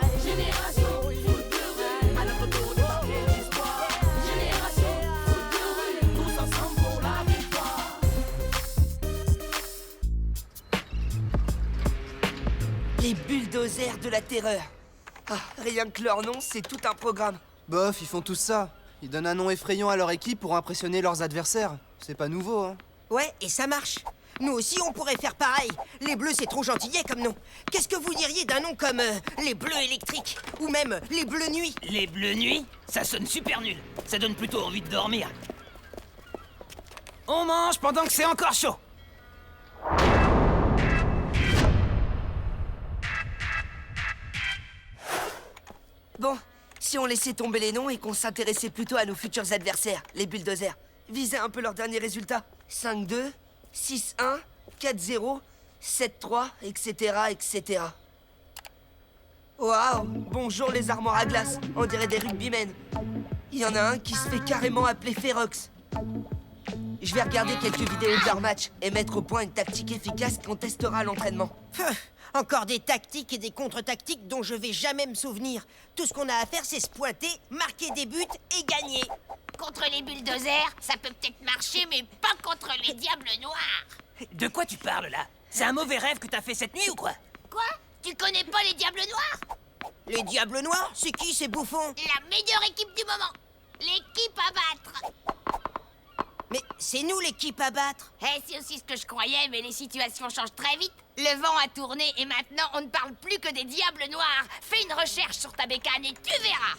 Les bulldozers de la terreur. Ah, rien que leur nom, c'est tout un programme. Bof, ils font tous ça. Ils donnent un nom effrayant à leur équipe pour impressionner leurs adversaires. C'est pas nouveau, hein. Ouais, et ça marche. Nous aussi, on pourrait faire pareil. Les bleus, c'est trop gentillet comme nom. Qu'est-ce que vous diriez d'un nom comme les bleus électriques? Ou même les bleus nuits? Les bleus nuits? Ça sonne super nul. Ça donne plutôt envie de dormir. On mange pendant que c'est encore chaud. Bon, si on laissait tomber les noms et qu'on s'intéressait plutôt à nos futurs adversaires, les bulldozers. Visez un peu leurs derniers résultats. 5-2, 6-1, 4-0, 7-3, etc., etc. Waouh! Bonjour les armoires à glace, on dirait des rugbymen. Il y en a un qui se fait carrément appeler Ferox. Je vais regarder quelques vidéos de leur match et mettre au point une tactique efficace qu'on testera à l'entraînement. Encore des tactiques et des contre-tactiques dont je vais jamais me souvenir. Tout ce qu'on a à faire, c'est se pointer, marquer des buts et gagner. Contre les bulldozers, ça peut peut-être marcher, mais pas contre les diables noirs. De quoi tu parles, là? C'est un mauvais rêve que t'as fait cette nuit ou quoi? Quoi? Tu connais pas les diables noirs? Les diables noirs? C'est qui ces bouffons? La meilleure équipe du moment. L'équipe à battre. Mais c'est nous l'équipe à battre. Eh, c'est aussi ce que je croyais, mais les situations changent très vite. Le vent a tourné et maintenant on ne parle plus que des diables noirs. Fais une recherche sur ta bécane et tu verras.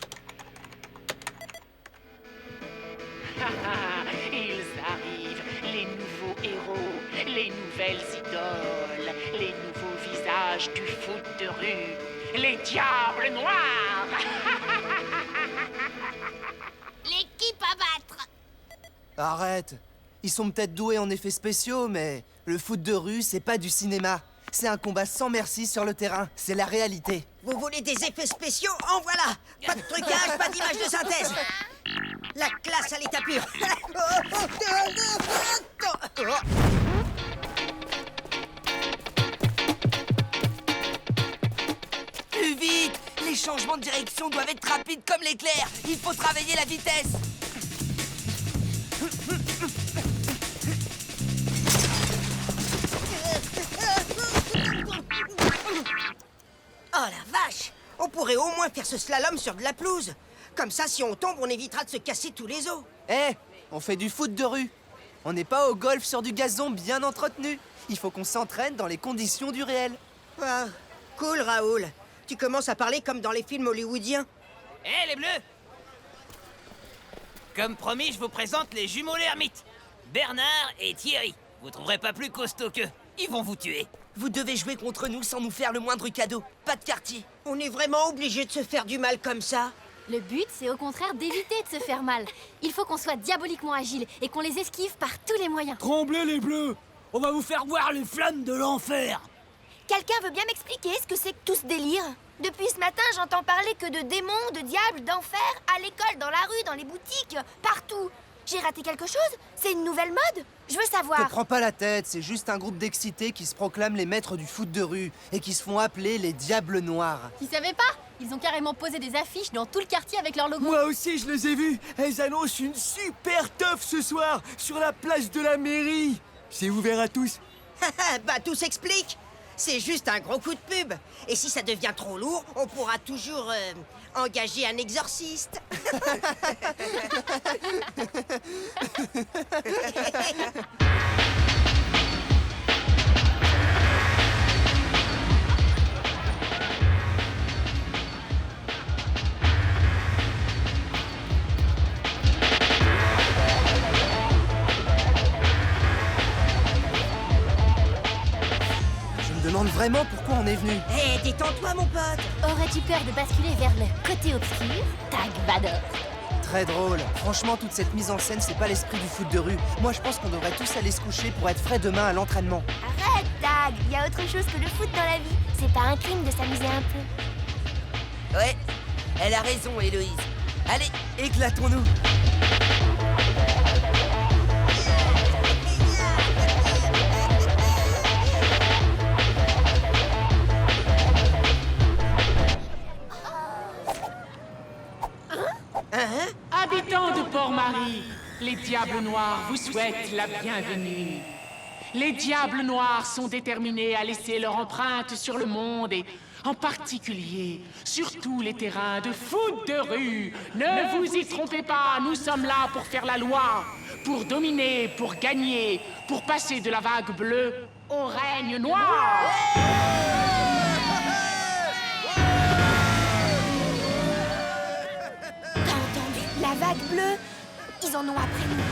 Ils arrivent, les nouveaux héros, les nouvelles idoles, les nouveaux visages du foot de rue, les diables noirs. L'équipe à battre. Arrête. Ils sont peut-être doués en effets spéciaux, mais le foot de rue, c'est pas du cinéma. C'est un combat sans merci sur le terrain. C'est la réalité. Vous voulez des effets spéciaux? En voilà. Pas de trucage, pas d'image de synthèse. La classe à l'état pur. Plus vite! Les changements de direction doivent être rapides comme l'éclair. Il faut travailler la vitesse. Oh la vache! On pourrait au moins faire ce slalom sur de la pelouse. Comme ça, si on tombe, on évitera de se casser tous les os. Eh, on fait du foot de rue. On n'est pas au golf sur du gazon bien entretenu. Il faut qu'on s'entraîne dans les conditions du réel. Ah, cool, Raoul. Tu commences à parler comme dans les films hollywoodiens. Eh, les bleus! Comme promis, je vous présente les jumeaux l'ermite. Bernard et Thierry. Vous trouverez pas plus costaud qu'eux. Ils vont vous tuer. Vous devez jouer contre nous sans nous faire le moindre cadeau. Pas de quartier. On est vraiment obligé de se faire du mal comme ça? Le but, c'est au contraire d'éviter de se faire mal. Il faut qu'on soit diaboliquement agile et qu'on les esquive par tous les moyens. Tremblez les bleus! On va vous faire voir les flammes de l'enfer! Quelqu'un veut bien m'expliquer ce que c'est que tout ce délire? Depuis ce matin, j'entends parler que de démons, de diables, d'enfer, à l'école, dans la rue, dans les boutiques, partout. J'ai raté quelque chose? C'est une nouvelle mode? Je veux savoir. Te prends pas la tête, c'est juste un groupe d'excités qui se proclament les maîtres du foot de rue et qui se font appeler les Diables Noirs. Tu savais pas? Ils ont carrément posé des affiches dans tout le quartier avec leur logo. Moi aussi, je les ai vus. Elles annoncent une super teuf ce soir sur la place de la mairie. C'est ouvert à tous. Bah, tout s'explique. C'est juste un gros coup de pub. Et si ça devient trop lourd, on pourra toujours engager un exorciste. Je me demande vraiment pourquoi on est venu. Hé, détends-toi, mon pote. Aurais-tu peur de basculer vers le côté obscur? Tag Vador. Très drôle. Franchement, toute cette mise en scène, c'est pas l'esprit du foot de rue. Moi, je pense qu'on devrait tous aller se coucher pour être frais demain à l'entraînement. Arrête, Tag. Il y a autre chose que le foot dans la vie. C'est pas un crime de s'amuser un peu. Ouais, elle a raison, Héloïse. Allez, éclatons-nous. Habitants de Port-Marie, les Diables Noirs vous souhaitent la bienvenue. Les Diables Noirs sont déterminés à laisser leur empreinte sur le monde et, en particulier, sur tous les terrains de foot de rue. Ne vous y trompez pas, nous sommes là pour faire la loi, pour dominer, pour gagner, pour passer de la vague bleue au règne noir. T'as entendu? La vague bleue, ils en ont après nous.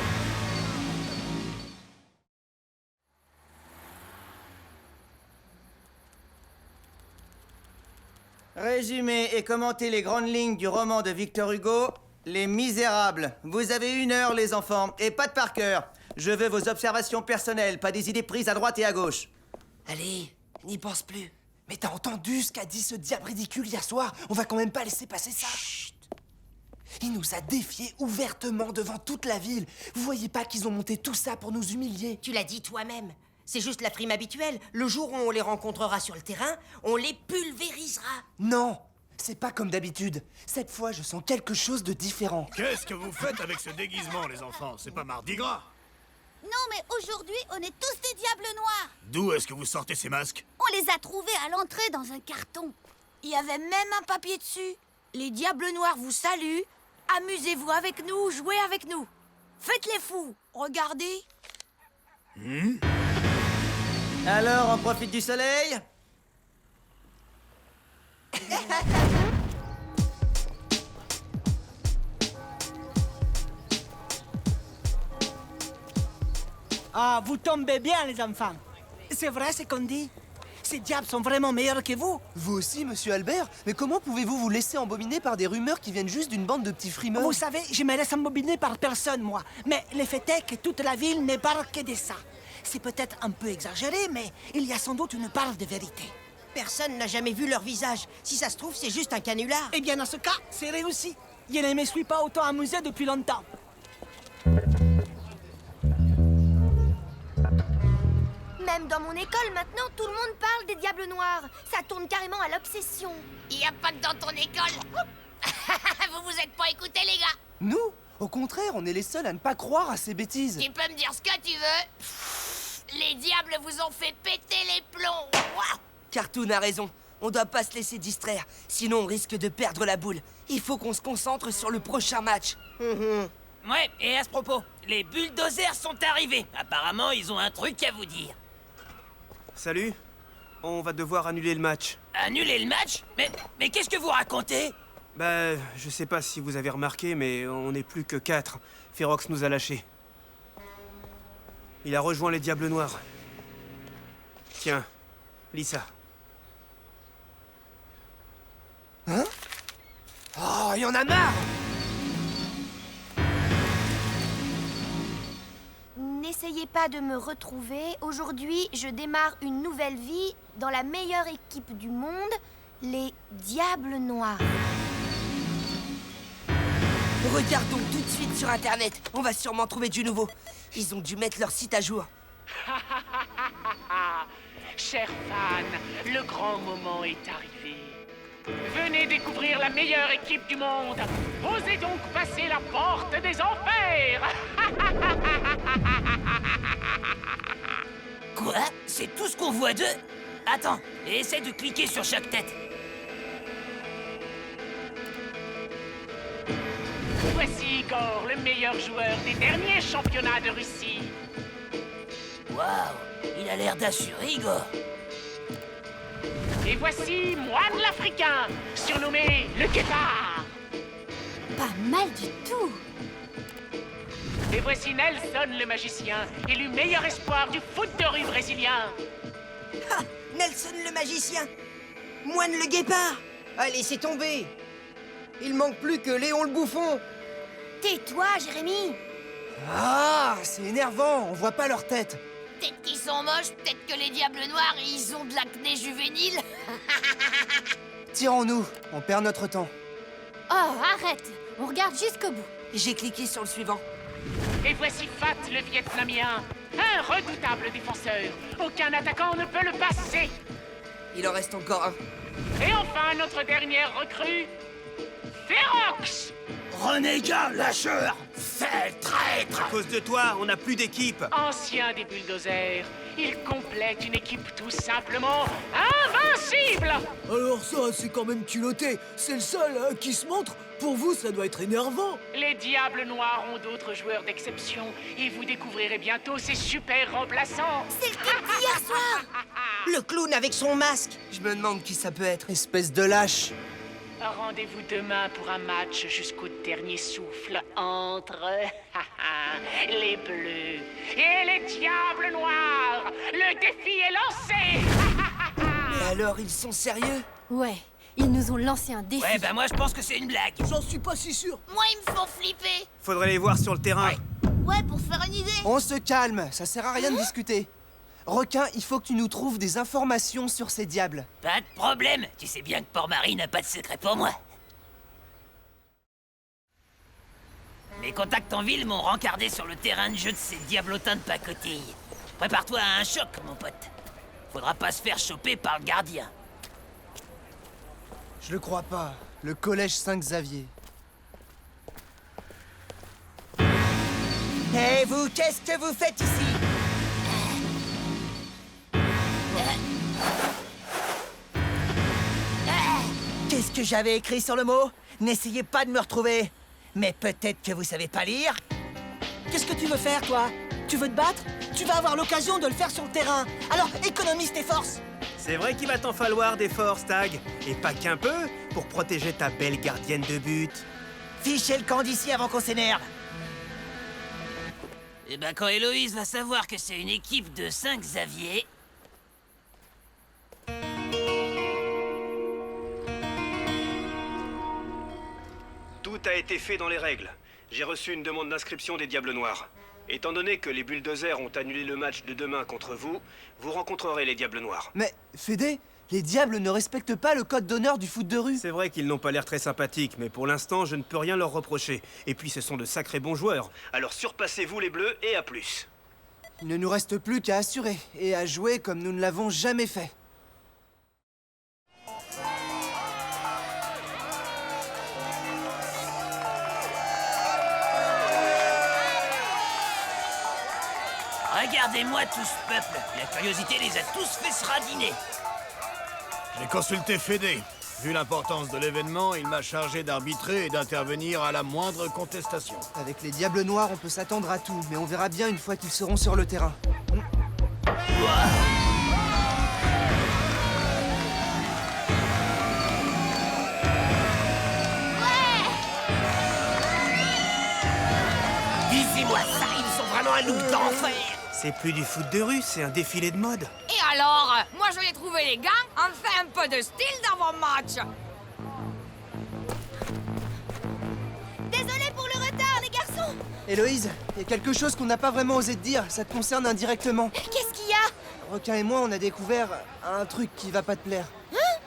Résumez et commentez les grandes lignes du roman de Victor Hugo, Les Misérables. Vous avez 1 heure, les enfants, et pas de par cœur. Je veux vos observations personnelles, pas des idées prises à droite et à gauche. Allez, n'y pense plus. Mais t'as entendu ce qu'a dit ce diable ridicule hier soir? On va quand même pas laisser passer ça. Chut. Il nous a défiés ouvertement devant toute la ville. Vous voyez pas qu'ils ont monté tout ça pour nous humilier? Tu l'as dit toi-même. C'est juste la frime habituelle. Le jour où on les rencontrera sur le terrain, on les pulvérisera. Non, c'est pas comme d'habitude. Cette fois, je sens quelque chose de différent. Qu'est-ce que vous faites avec ce déguisement, les enfants? C'est pas Mardi Gras? Non, mais aujourd'hui, on est tous des diables noirs. D'où est-ce que vous sortez ces masques? On les a trouvés à l'entrée dans un carton. Il y avait même un papier dessus. Les Diables Noirs vous saluent. Amusez-vous avec nous, jouez avec nous. Faites les fous. Regardez. Alors, on profite du soleil? Ah, vous tombez bien, les enfants. C'est vrai ce qu'on dit? Ces diables sont vraiment meilleurs que vous. Vous aussi, monsieur Albert? Mais comment pouvez-vous vous laisser embobiner par des rumeurs qui viennent juste d'une bande de petits frimeurs? Vous savez, je me laisse embobiner par personne, moi. Mais le fait est que toute la ville n'est pas que de ça. C'est peut-être un peu exagéré, mais il y a sans doute une part de vérité. Personne n'a jamais vu leur visage. Si ça se trouve, c'est juste un canular. Eh bien, dans ce cas, c'est réussi. Je ne me suis pas autant amusé depuis longtemps. Même dans mon école, maintenant, tout le monde parle des Diables Noirs. Ça tourne carrément à l'obsession. Il n'y a pas que dans ton école. Vous vous êtes pas écoutés, les gars. Nous? Au contraire, on est les seuls à ne pas croire à ces bêtises. Tu peux me dire ce que tu veux. Les diables vous ont fait péter les plombs. Ouah. Cartoon a raison. On doit pas se laisser distraire, sinon on risque de perdre la boule. Il faut qu'on se concentre sur le prochain match. Ouais, et à ce propos, les bulldozers sont arrivés. Apparemment, ils ont un truc à vous dire. Salut. On va devoir annuler le match. Annuler le match? Mais qu'est-ce que vous racontez? Bah, je sais pas si vous avez remarqué, mais on n'est plus que 4. Ferox nous a lâchés. Il a rejoint les Diables Noirs. Tiens, lis ça. Hein? Oh, il y en a marre! N'essayez pas de me retrouver. Aujourd'hui, je démarre une nouvelle vie dans la meilleure équipe du monde, les Diables Noirs. Regardons tout de suite sur Internet. On va sûrement trouver du nouveau. Ils ont dû mettre leur site à jour. Chers fans, le grand moment est arrivé. Venez découvrir la meilleure équipe du monde. Osez donc passer la porte des enfers. Quoi? C'est tout ce qu'on voit d'eux? Attends, essaie de cliquer sur chaque tête. Voici Igor, le meilleur joueur des derniers championnats de Russie. Waouh, il a l'air d'assurer, Igor. Et voici Moine l'Africain, surnommé le Guépard. Pas mal du tout. Et voici Nelson le magicien, élu meilleur espoir du foot de rue brésilien. Ha! Nelson le magicien! Moine le Guépard! Allez, c'est tombé! Il manque plus que Léon le Bouffon! Tais-toi, Jérémy! Ah, c'est énervant, on voit pas leur tête. Peut-être qu'ils sont moches, peut-être que les Diables Noirs, ils ont de l'acné juvénile. Tirons-nous, on perd notre temps. Oh, arrête! On regarde jusqu'au bout. J'ai cliqué sur le suivant. Et voici Fat le Vietnamien, un redoutable défenseur. Aucun attaquant ne peut le passer. Il en reste encore un. Et enfin, notre dernière recrue, Ferox. Renégat, lâcheur, sale traître. À cause de toi, on n'a plus d'équipe. Ancien des bulldozers, Ils complètent une équipe tout simplement invincible. Alors ça, c'est quand même culotté. C'est le seul hein, qui se montre. Pour vous, ça doit être énervant. Les Diables Noirs ont d'autres joueurs d'exception et vous découvrirez bientôt ces super remplaçants. C'est le type d'hier soir. Le clown avec son masque. Je me demande qui ça peut être. Espèce de lâche. Rendez-vous demain pour un match jusqu'au dernier souffle entre les Bleus et les Diables Noirs. Le défi est lancé. Mais alors, ils sont sérieux? Ouais, ils nous ont lancé un défi. Ouais, bah moi je pense que c'est une blague. J'en suis pas si sûr. Moi, ils me font flipper. Faudrait les voir sur le terrain. Ouais, pour faire une idée. On se calme, ça sert à rien de discuter. Requin, il faut que tu nous trouves des informations sur ces diables. Pas de problème. Tu sais bien que Port-Marie n'a pas de secret pour moi. Mes contacts en ville m'ont rencardé sur le terrain de jeu de ces diablotins de pacotille. Prépare-toi à un choc, mon pote. Faudra pas se faire choper par le gardien. Je le crois pas. Le collège Saint-Xavier. Et vous, qu'est-ce que vous faites ici? Qu'est-ce que j'avais écrit sur le mot? N'essayez pas de me retrouver. Mais peut-être que vous savez pas lire. Qu'est-ce que tu veux faire, toi? Tu veux te battre? Tu vas avoir l'occasion de le faire sur le terrain. Alors, économise tes forces. C'est vrai qu'il va t'en falloir des forces, Tag. Et pas qu'un peu, pour protéger ta belle gardienne de but. Fichez le camp d'ici avant qu'on s'énerve. Et ben quand Héloïse va savoir que c'est une équipe de Saint-Xavier... Tout a été fait dans les règles. J'ai reçu une demande d'inscription des Diables Noirs. Étant donné que les Bulldozers ont annulé le match de demain contre vous, vous rencontrerez les Diables Noirs. Mais, Fédé, les diables ne respectent pas le code d'honneur du foot de rue. C'est vrai qu'ils n'ont pas l'air très sympathiques, mais pour l'instant, je ne peux rien leur reprocher. Et puis, ce sont de sacrés bons joueurs. Alors surpassez-vous les Bleus et à plus. Il ne nous reste plus qu'à assurer et à jouer comme nous ne l'avons jamais fait. Regardez-moi tout ce peuple. La curiosité les a tous fait se radiner. J'ai consulté Fédé. Vu l'importance de l'événement, il m'a chargé d'arbitrer et d'intervenir à la moindre contestation. Avec les Diables Noirs, on peut s'attendre à tout, mais on verra bien une fois qu'ils seront sur le terrain. Visez-moi ça, ils sont vraiment un look d'enfer. C'est plus du foot de rue, c'est un défilé de mode. Et alors? Moi, je l'ai trouvé les gars. Enfin, un peu de style dans vos matchs. Désolé pour le retard, les garçons. Héloïse, il y a quelque chose qu'on n'a pas vraiment osé te dire, ça te concerne indirectement. Qu'est-ce qu'il y a? Requin et moi, on a découvert un truc qui va pas te plaire. Hein?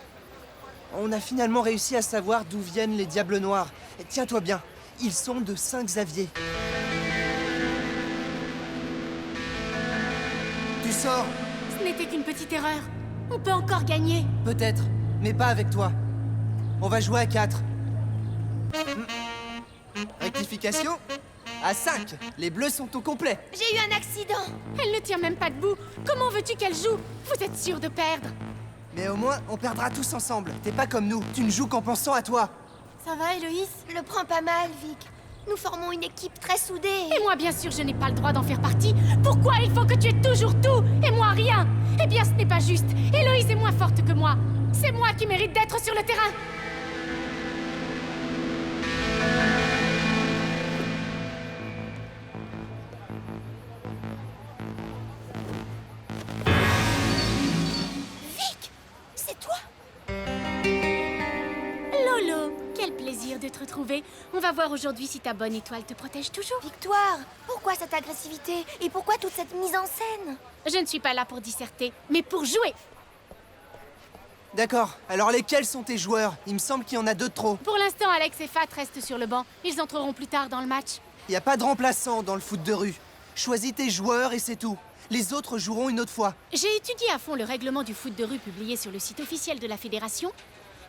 On a finalement réussi à savoir d'où viennent les Diables Noirs. Et tiens-toi bien, ils sont de Saint-Xavier. Tu sors? Ce n'était qu'une petite erreur. On peut encore gagner. Peut-être, mais pas avec toi. On va jouer à 4. Rectification? À 5. Les bleus sont au complet. J'ai eu un accident. Elle ne tient même pas debout. Comment veux-tu qu'elle joue? Vous êtes sûr de perdre? Mais au moins, on perdra tous ensemble. T'es pas comme nous. Tu ne joues qu'en pensant à toi. Ça va, Héloïse? Le prends pas mal, Vic. Nous formons une équipe très soudée. Et moi, bien sûr, je n'ai pas le droit d'en faire partie. Pourquoi il faut que tu aies toujours tout et moi rien? Eh bien, ce n'est pas juste. Héloïse est moins forte que moi. C'est moi qui mérite d'être sur le terrain. Vic, c'est toi? Lolo, quel plaisir de te retrouver. On va voir aujourd'hui si ta bonne étoile te protège toujours. Victoire, pourquoi cette agressivité? Et pourquoi toute cette mise en scène? Je ne suis pas là pour disserter, mais pour jouer. D'accord, alors lesquels sont tes joueurs? Il me semble qu'il y en a 2 de trop. Pour l'instant, Alex et Fat restent sur le banc. Ils entreront plus tard dans le match. Il n'y a pas de remplaçant dans le foot de rue. Choisis tes joueurs et c'est tout. Les autres joueront une autre fois. J'ai étudié à fond le règlement du foot de rue publié sur le site officiel de la Fédération.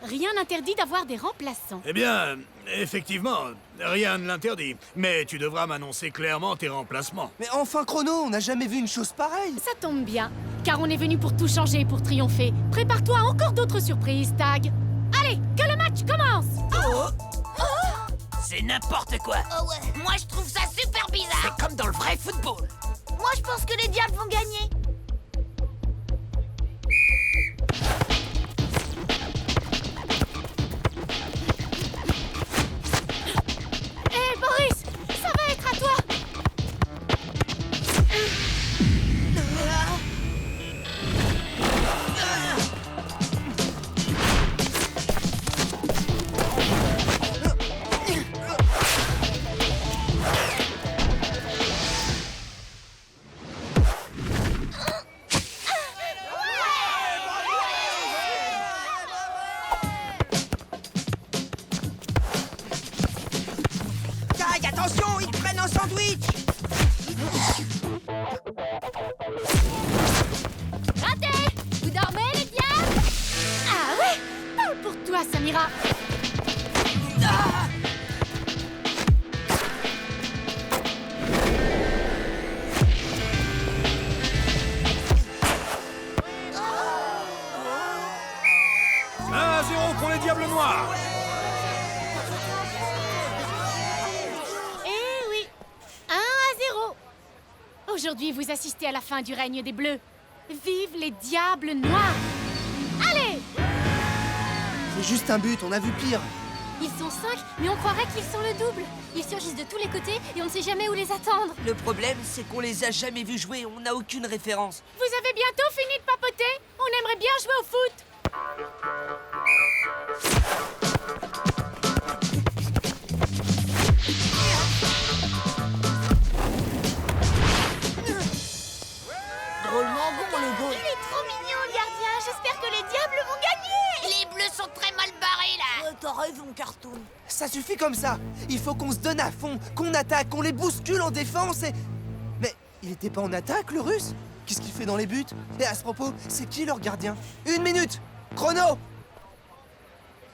rien n'interdit d'avoir des remplaçants. Eh bien, effectivement, rien ne l'interdit. Mais tu devras m'annoncer clairement tes remplacements. Mais enfin, Chrono, on n'a jamais vu une chose pareille. Ça tombe bien, car on est venu pour tout changer et pour triompher. Prépare-toi à encore d'autres surprises, Tag. Allez, que le match commence! C'est n'importe quoi. Oh ouais, moi je trouve ça super bizarre. C'est comme dans le vrai football. Moi, je pense que les diables vont gagner. Hé, Boris, ça va être à toi! Tag, attention, ils te prennent un sandwich! Raté! Vous dormez, les diables? Ah ouais? Parle pour toi, Samira! Ah, 1-0 pour les Diables Noirs. Eh oui! 1-0! Aujourd'hui, vous assistez à la fin du règne des Bleus. Vive les Diables Noirs! Allez! C'est juste un but, on a vu pire. Ils sont 5, mais on croirait qu'ils sont le double. Ils surgissent de tous les côtés et on ne sait jamais où les attendre. Le problème, c'est qu'on les a jamais vus jouer, on n'a aucune référence. Vous avez bientôt fini de papoter? On aimerait bien jouer au foot! Drôlement bon, le goal. Il est trop mignon, le gardien. J'espère que les diables vont gagner. Les bleus sont très mal barrés, là. T'as raison, Cartoon. Ça suffit comme ça. Il faut qu'on se donne à fond, qu'on attaque, qu'on les bouscule en défense et... Mais il était pas en attaque, le Russe? Qu'est-ce qu'il fait dans les buts? Et à ce propos, c'est qui leur gardien? 1 minute! Chrono!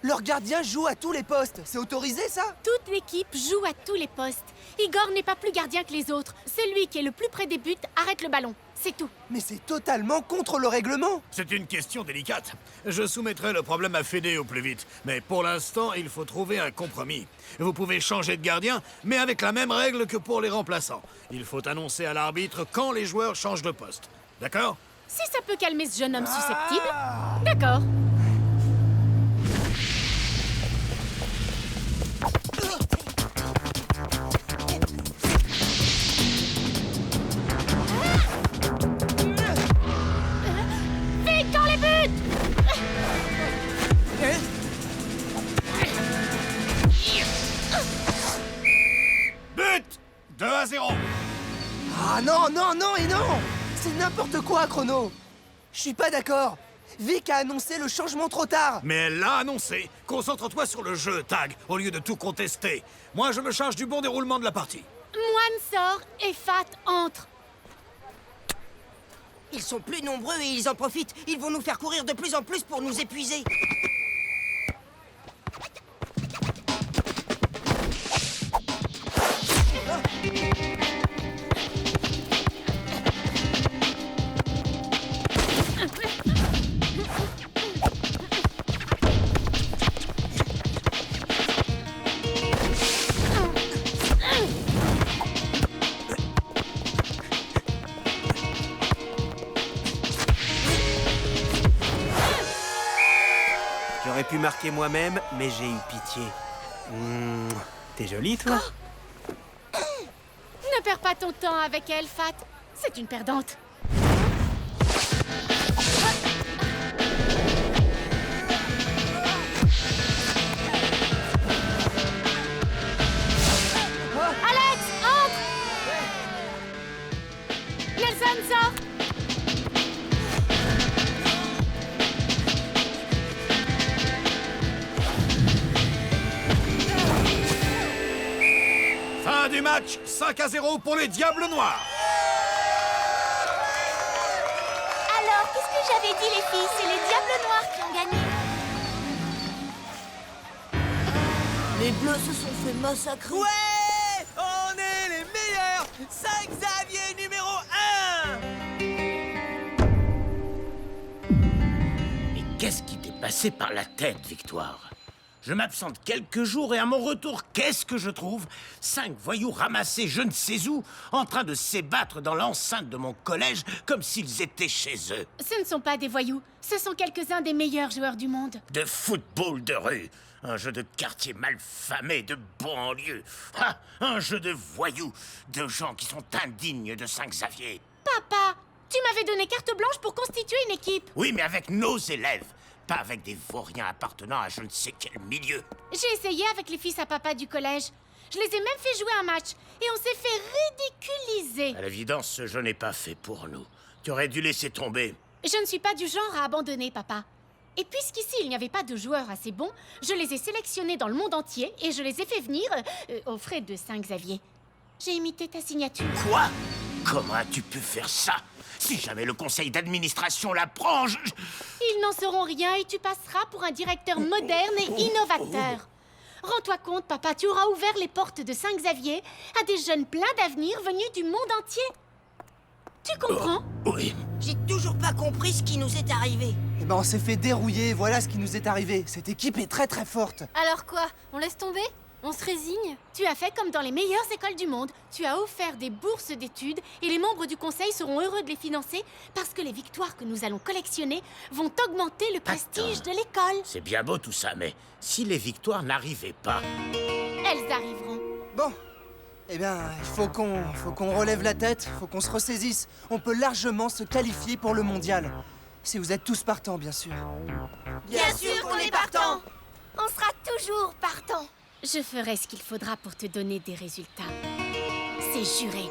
Leur gardien joue à tous les postes. C'est autorisé, ça? Toute l'équipe joue à tous les postes. Igor n'est pas plus gardien que les autres. Celui qui est le plus près des buts arrête le ballon. C'est tout. Mais c'est totalement contre le règlement. C'est une question délicate. Je soumettrai le problème à Fédé au plus vite. Mais pour l'instant, il faut trouver un compromis. Vous pouvez changer de gardien, mais avec la même règle que pour les remplaçants. Il faut annoncer à l'arbitre quand les joueurs changent de poste. D'accord? Si ça peut calmer ce jeune homme susceptible... D'accord. Vite dans les buts! But! 2-0. Ah non, non, non et non! C'est n'importe quoi, Chrono! Je suis pas d'accord! Vic a annoncé le changement trop tard! Mais elle l'a annoncé. Concentre-toi sur le jeu, Tag, au lieu de tout contester. Moi, je me charge du bon déroulement de la partie. Moine sort et Fat entre. Ils sont plus nombreux et ils en profitent. Ils vont nous faire courir de plus en plus pour nous épuiser. J'aurais pu marquer moi-même, mais j'ai eu pitié. T'es jolie, toi? Ne perds pas ton temps avec elle, Fat. C'est une perdante. Alex, entre! Nelson, sort! Fin du match, 5-0 pour les Diables Noirs. Alors, qu'est-ce que j'avais dit, les filles? C'est les diables noirs qui ont gagné. Les Bleus se sont fait massacrer. Ouais! On est les meilleurs! Saint-Xavier numéro 1! Mais qu'est-ce qui t'est passé par la tête, Victoire? Je m'absente quelques jours et à mon retour, qu'est-ce que je trouve? 5 voyous ramassés je ne sais où, en train de s'ébattre dans l'enceinte de mon collège comme s'ils étaient chez eux. Ce ne sont pas des voyous, ce sont quelques-uns des meilleurs joueurs du monde. De football de rue, un jeu de quartier malfamé de banlieue. Ah, un jeu de voyous, de gens qui sont indignes de Saint-Xavier. Papa, tu m'avais donné carte blanche pour constituer une équipe. Oui, mais avec nos élèves, pas avec des vauriens appartenant à je ne sais quel milieu. J'ai essayé avec les fils à papa du collège. Je les ai même fait jouer un match et on s'est fait ridiculiser. À l'évidence, ce jeu n'est pas fait pour nous. Tu aurais dû laisser tomber. Je ne suis pas du genre à abandonner, papa. Et puisqu'ici, il n'y avait pas de joueurs assez bons, je les ai sélectionnés dans le monde entier et je les ai fait venir aux frais de Saint-Xavier. J'ai imité ta signature. Quoi? Comment as-tu pu faire ça? Si jamais le conseil d'administration l'apprend, Ils n'en sauront rien et tu passeras pour un directeur moderne et innovateur. Rends-toi compte, papa, tu auras ouvert les portes de Saint-Xavier à des jeunes pleins d'avenir venus du monde entier. Tu comprends? Oui. J'ai toujours pas compris ce qui nous est arrivé. Eh ben, on s'est fait dérouiller, voilà ce qui nous est arrivé. Cette équipe est très très forte. Alors quoi? On laisse tomber? On se résigne? Tu as fait comme dans les meilleures écoles du monde. Tu as offert des bourses d'études et les membres du conseil seront heureux de les financer parce que les victoires que nous allons collectionner vont augmenter le prestige de l'école. C'est bien beau tout ça, mais si les victoires n'arrivaient pas... Elles arriveront. Bon, eh bien, il faut qu'on relève la tête, faut qu'on se ressaisisse. On peut largement se qualifier pour le mondial. Si vous êtes tous partants, bien sûr. Bien sûr qu'on est partants. On sera toujours partants. Je ferai ce qu'il faudra pour te donner des résultats. C'est juré.